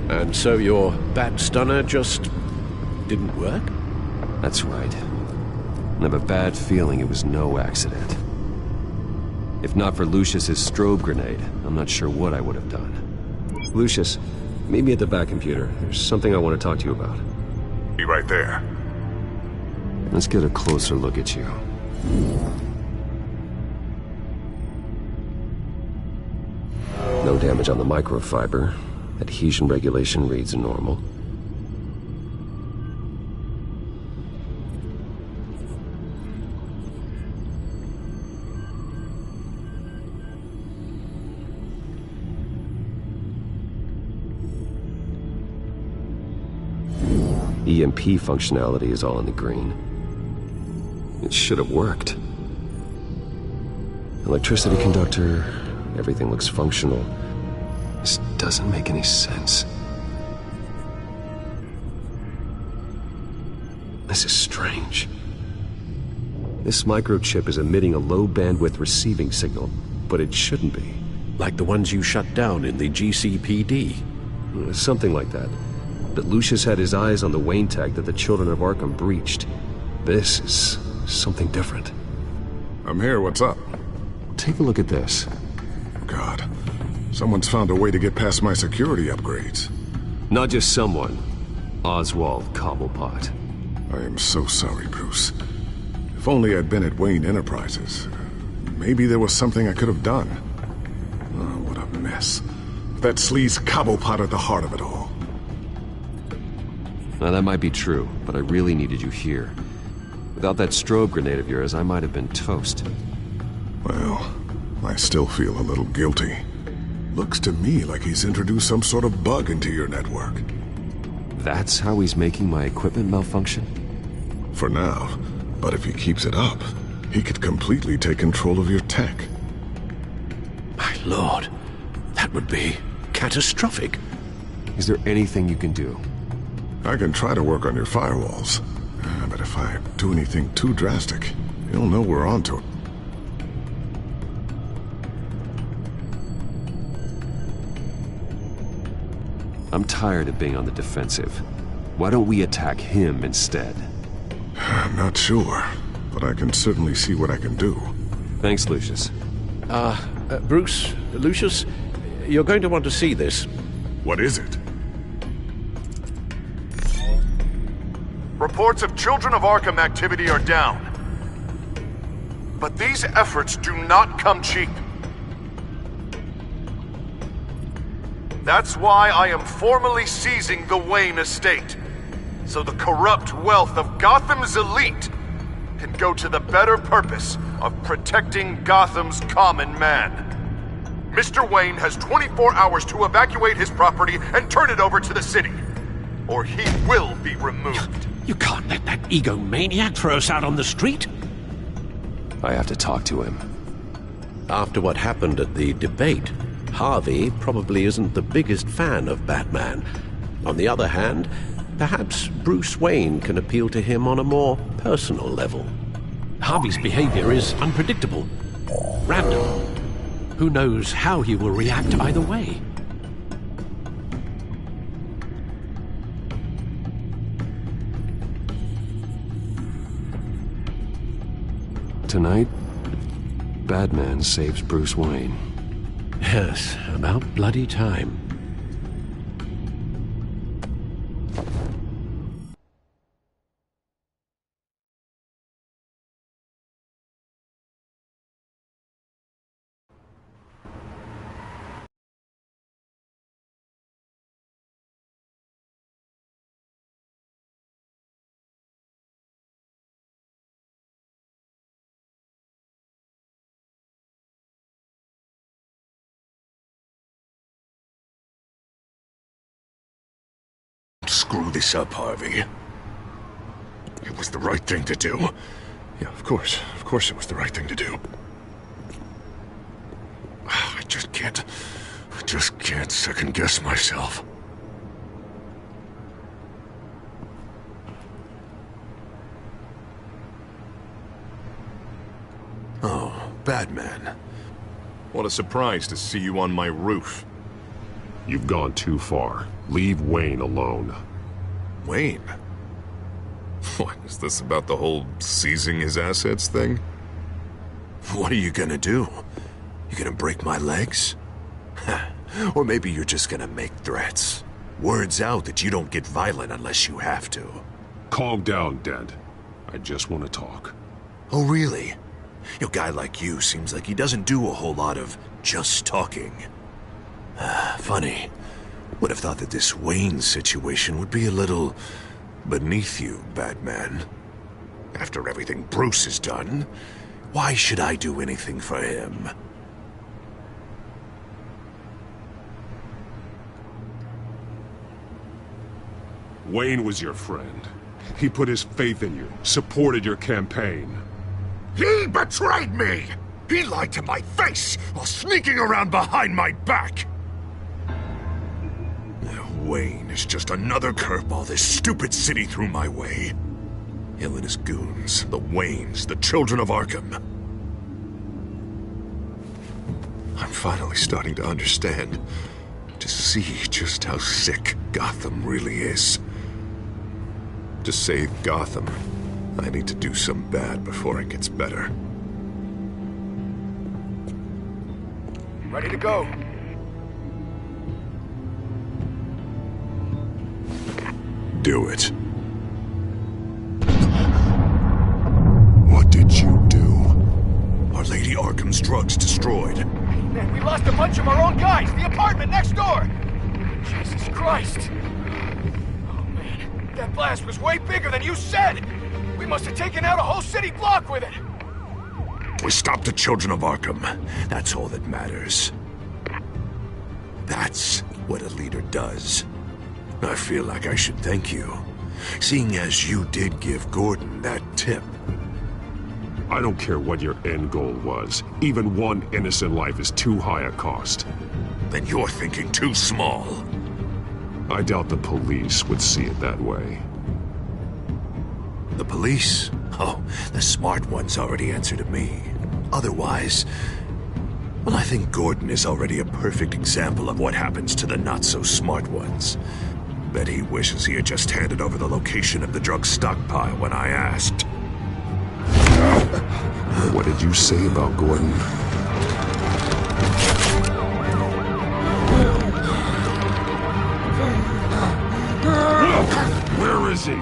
And so your bat stunner just didn't work? That's right. I have a bad feeling it was no accident. If not for Lucius's strobe grenade, I'm not sure what I would have done. Lucius, meet me at the back computer. There's something I want to talk to you about. Be right there. Let's get a closer look at you. No damage on the microfiber. Adhesion regulation reads normal. EMP functionality is all in the green. It should have worked. Electricity conductor, everything looks functional. This doesn't make any sense. This is strange. This microchip is emitting a low-bandwidth receiving signal, but it shouldn't be. Like the ones you shut down in the GCPD? Something like that. But Lucius had his eyes on the Wayne tag that the children of Arkham breached. This is something different. I'm here, what's up? Take a look at this. God. Someone's found a way to get past my security upgrades. Not just someone. Oswald Cobblepot. I am so sorry, Bruce. If only I'd been at Wayne Enterprises. Maybe there was something I could have done. Oh, what a mess. That sleaze Cobblepot at the heart of it all. Now that might be true, but I really needed you here. Without that strobe grenade of yours, I might have been toast. Well, I still feel a little guilty. Looks to me like he's introduced some sort of bug into your network. That's how he's making my equipment malfunction? For now. But if he keeps it up, he could completely take control of your tech. My lord, that would be catastrophic. Is there anything you can do? I can try to work on your firewalls. But if I do anything too drastic, he'll know we're onto it. I'm tired of being on the defensive. Why don't we attack him instead? I'm not sure, but I can certainly see what I can do. Thanks, Lucius. Bruce, Lucius, you're going to want to see this. What is it? Reports of Children of Arkham activity are down. But these efforts do not come cheap. That's why I am formally seizing the Wayne estate, so the corrupt wealth of Gotham's elite can go to the better purpose of protecting Gotham's common man. Mr. Wayne has 24 hours to evacuate his property and turn it over to the city, or he will be removed. You can't let that egomaniac throw us out on the street. I have to talk to him. After what happened at the debate, Harvey probably isn't the biggest fan of Batman. On the other hand, perhaps Bruce Wayne can appeal to him on a more personal level. Harvey's behavior is unpredictable, random. Who knows how he will react either way? Tonight, Batman saves Bruce Wayne. Yes, about bloody time. Screw this up, Harvey. It was the right thing to do. Yeah, of course it was the right thing to do. I just can't second guess myself. Oh, Batman. What a surprise to see you on my roof. You've gone too far. Leave Wayne alone. Wayne? What, is this about the whole seizing his assets thing? What are you gonna do? You gonna break my legs? Or maybe you're just gonna make threats. Words out that you don't get violent unless you have to. Calm down, Dent. I just want to talk. Oh, really? A guy like you seems like he doesn't do a whole lot of just talking. Funny. Would have thought that this Wayne situation would be a little beneath you, Batman. After everything Bruce has done, why should I do anything for him? Wayne was your friend. He put his faith in you, supported your campaign. He betrayed me! He lied to my face while sneaking around behind my back! Wayne is just another curveball this stupid city threw my way. Him and his goons, the Waynes, the children of Arkham. I'm finally starting to understand, to see just how sick Gotham really is. To save Gotham, I need to do some bad before it gets better. Ready to go. Do it. What did you do? Our Lady Arkham's drugs destroyed. Man, we lost a bunch of our own guys. The apartment next door. Jesus Christ. Oh, man. That blast was way bigger than you said. We must have taken out a whole city block with it. We stopped the children of Arkham. That's all that matters. That's what a leader does. I feel like I should thank you, seeing as you did give Gordon that tip. I don't care what your end goal was. Even one innocent life is too high a cost. Then you're thinking too small. I doubt the police would see it that way. The police? Oh, the smart ones already answered to me. Otherwise, well, I think Gordon is already a perfect example of what happens to the not-so-smart ones. Bet he wishes he had just handed over the location of the drug stockpile when I asked. What did you say about Gordon? Where is he?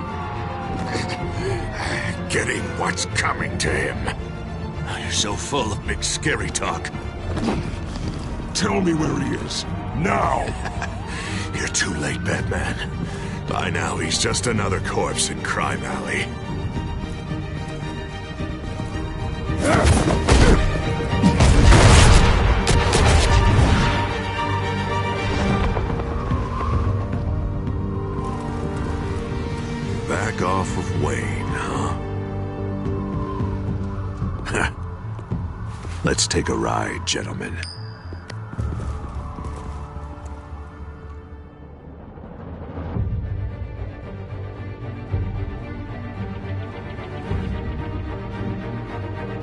Getting what's coming to him. You're so full of big scary talk. Tell me where he is. Now! You're too late, Batman. By now, he's just another corpse in Crime Alley. Back off of Wayne, huh? Let's take a ride, gentlemen.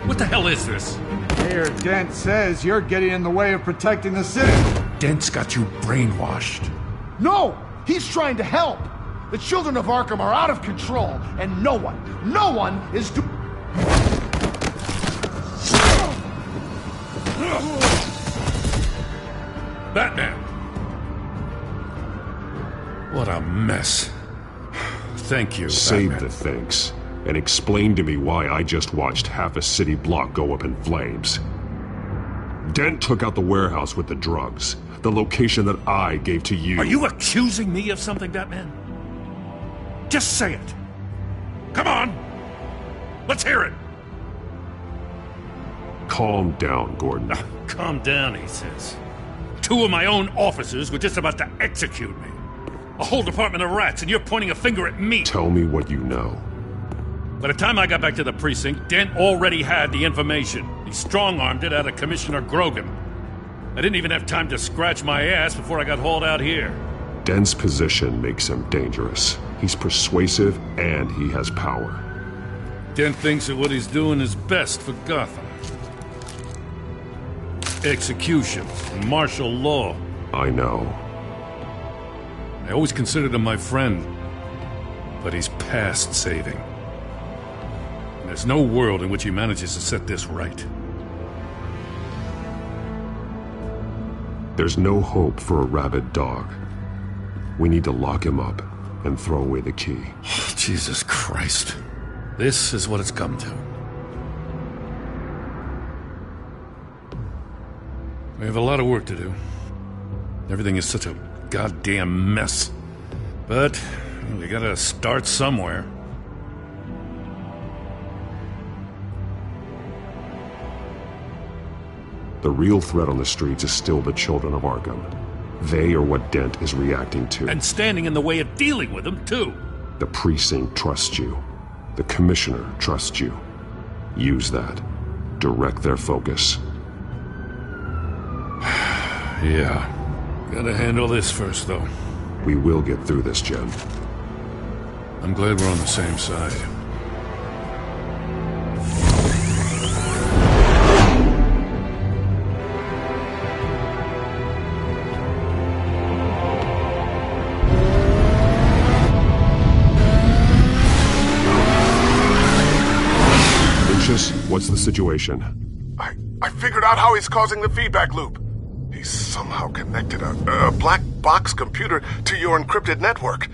What the hell is this? Mayor Dent says you're getting in the way of protecting the city. Dent's got you brainwashed. No! He's trying to help! The children of Arkham are out of control, and no one is Batman! What a mess. Thank you, Save Batman. the thanks, and explain to me why I just watched half a city block go up in flames. Dent took out the warehouse with the drugs, the location that I gave to you. Are you accusing me of something, Batman? Just say it. Come on! Let's hear it! Calm down, Gordon. Calm down, he says. 2 of my own officers were just about to execute me. A whole department of rats, and you're pointing a finger at me. Tell me what you know. By the time I got back to the precinct, Dent already had the information. He strong-armed it out of Commissioner Grogan. I didn't even have time to scratch my ass before I got hauled out here. Dent's position makes him dangerous. He's persuasive, and he has power. Dent thinks that what he's doing is best for Gotham. Execution and martial law. I know. I always considered him my friend, but he's past saving. And there's no world in which he manages to set this right. There's no hope for a rabid dog. We need to lock him up and throw away the key. Jesus Christ. This is what it's come to. We have a lot of work to do. Everything is such a goddamn mess. But we gotta start somewhere. The real threat on the streets is still the children of Arkham. They are what Dent is reacting to. And standing in the way of dealing with them, too. The precinct trusts you. The commissioner trusts you. Use that. Direct their focus. Yeah. Gotta handle this first, though. We will get through this, Jen. I'm glad we're on the same side. What's the situation? I figured out how he's causing the feedback loop. He's somehow connected a black box computer to your encrypted network.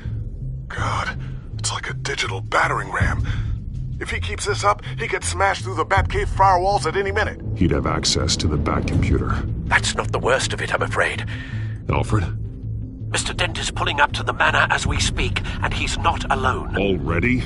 God, it's like a digital battering ram. If he keeps this up, he could smash through the Batcave firewalls at any minute. He'd have access to the Bat computer. That's not the worst of it, I'm afraid. Alfred? Mr. Dent is pulling up to the manor as we speak, and he's not alone. Already?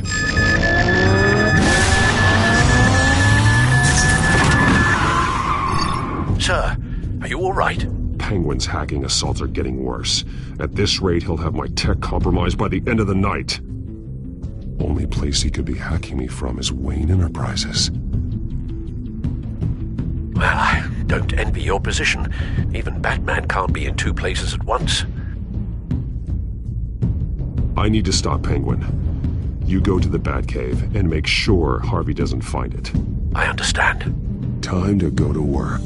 Sir, are you all right? Penguin's hacking assaults are getting worse. At this rate, he'll have my tech compromised by the end of the night. Only place he could be hacking me from is Wayne Enterprises. Well, I don't envy your position. Even Batman can't be in 2 places at once. I need to stop Penguin. You go to the Batcave and make sure Harvey doesn't find it. I understand. Time to go to work.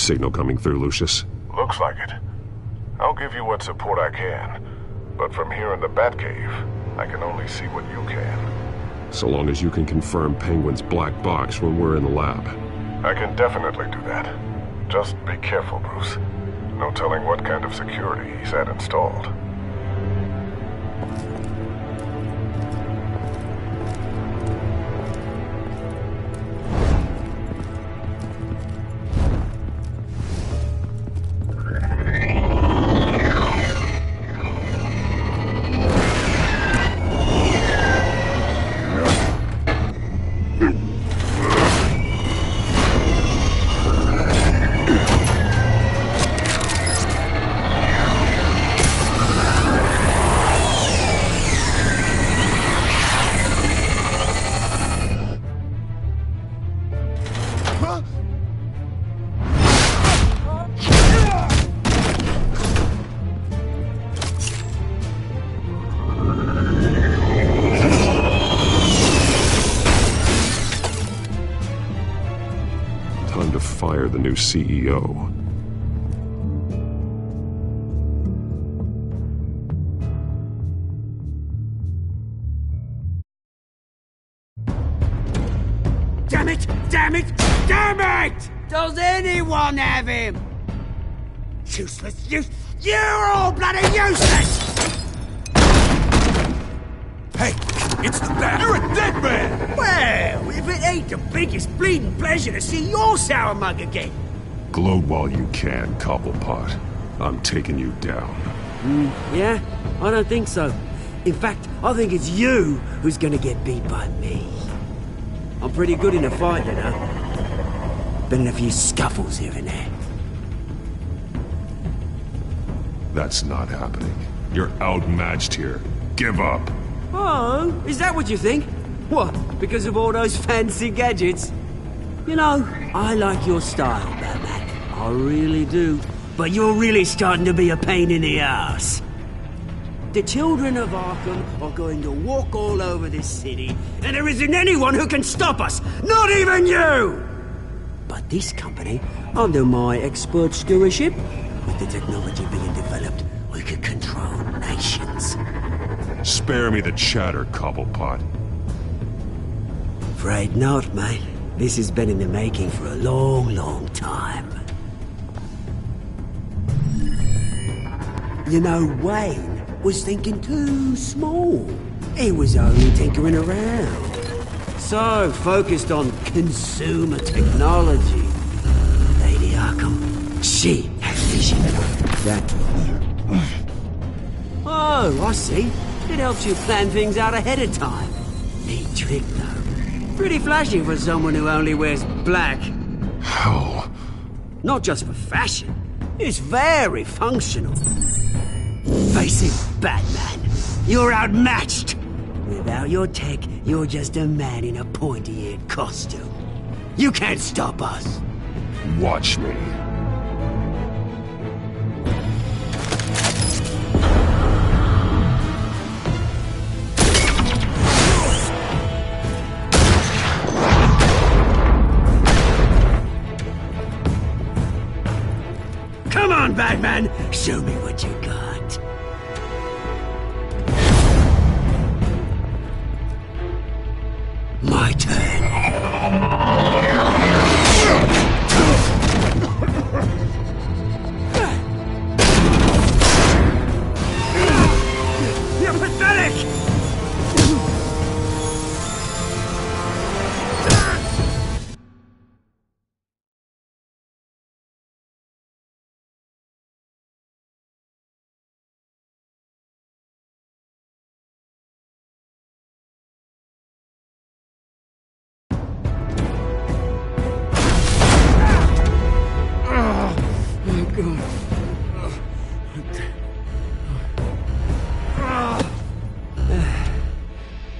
signal coming through, Lucius? Looks like it. I'll give you what support I can. But from here in the Batcave, I can only see what you can. So long as you can confirm Penguin's black box when we're in the lab. I can definitely do that. Just be careful, Bruce. No telling what kind of security he's had installed. Fire the new CEO. Damn it! Damn it! Damn it! Does anyone have him? Useless, you're all bloody useless! Hey, it's the Bat! You're a dead man! Well, if it ain't the biggest bleeding pleasure to see your sour mug again. Gloat while you can, Cobblepot. I'm taking you down. Yeah? I don't think so. In fact, I think it's you who's gonna get beat by me. I'm pretty good in a fight, you know. Been in a few scuffles here and there. That's not happening. You're outmatched here. Give up. Oh, is that what you think? What, because of all those fancy gadgets? You know, I like your style, Batman. I really do. But you're really starting to be a pain in the ass. The children of Arkham are going to walk all over this city, and there isn't anyone who can stop us! Not even you! But this company, under my expert stewardship, with the technology being developed, we could control nations. Spare me the chatter, Cobblepot. Afraid not, mate. This has been in the making for a long, long time. You know, Wayne was thinking too small. He was only tinkering around. So focused on consumer technology. Lady Arkham, she has vision. That... Oh, I see. It helps you plan things out ahead of time. Neat trick, though. Pretty flashy for someone who only wears black. Hell. Not just for fashion. It's very functional. Face it, Batman. You're outmatched. Without your tech, you're just a man in a pointy-eared costume. You can't stop us. Watch me. Come on, Batman! Show me what you got. My turn. You're pathetic!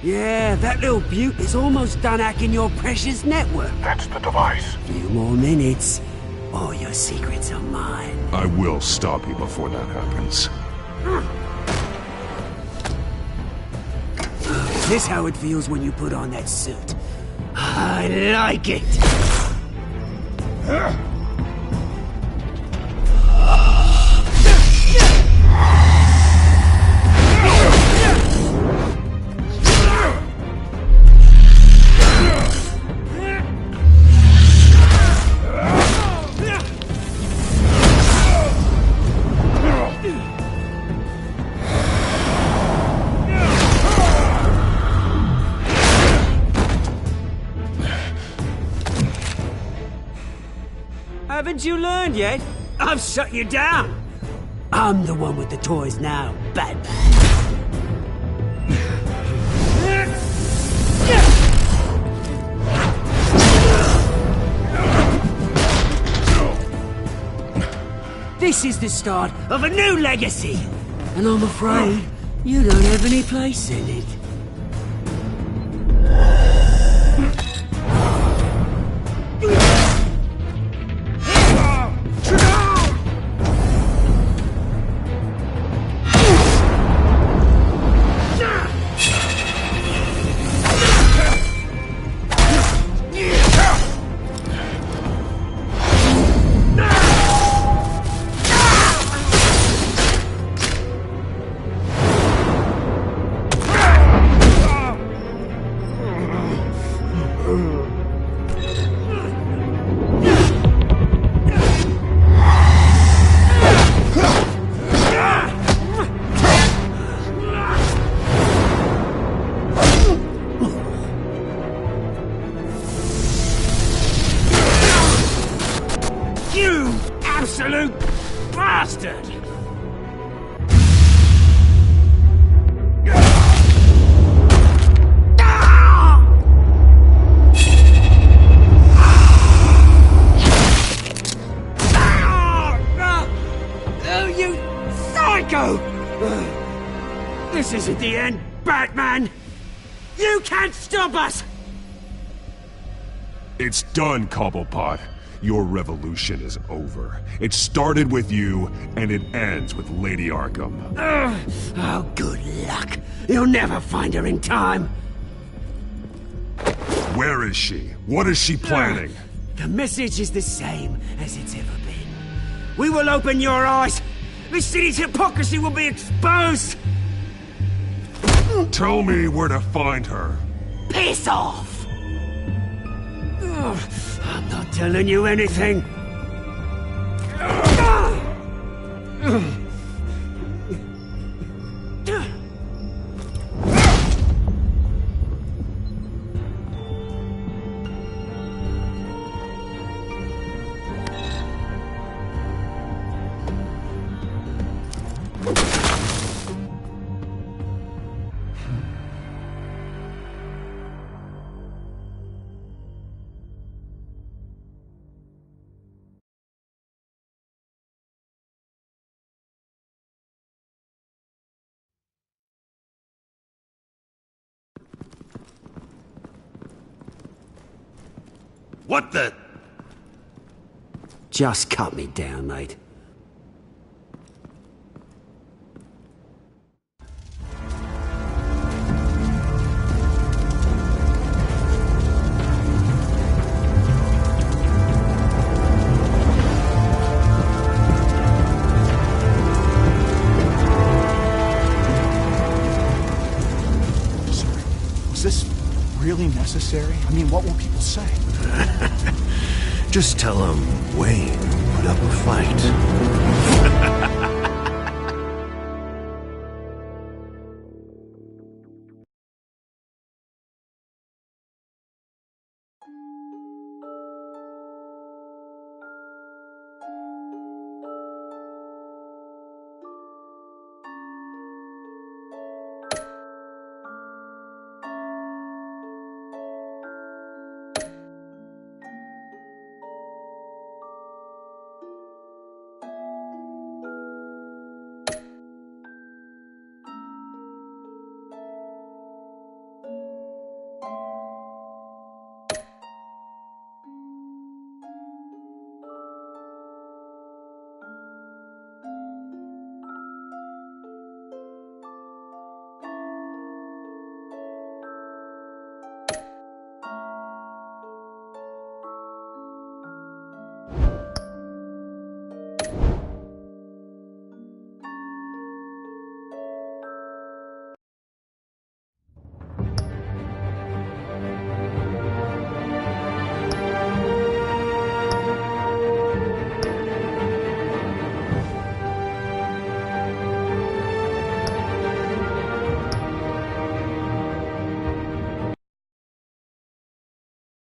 Yeah, that little beaut is almost done hacking your precious network. That's the device. Few more minutes, all your secrets are mine. I will stop you before that happens. Is this how it feels when you put on that suit? I like it! Haven't you learned yet? I've shut you down. I'm the one with the toys now, Batman. This is the start of a new legacy, and I'm afraid you don't have any place in it. Absolute bastard! Oh, you psycho! This isn't the end, Batman! You can't stop us! It's done, Cobblepot. Your revolution is over. It started with you, and it ends with Lady Arkham. Oh, good luck. You'll never find her in time. Where is she? What is she planning? The message is the same as it's ever been. We will open your eyes. The city's hypocrisy will be exposed. Tell me where to find her. Piss off! I'm not telling you anything. What the? Just cut me down, mate. Was this really necessary? I mean, what will people say? Just tell him Wayne put up a fight.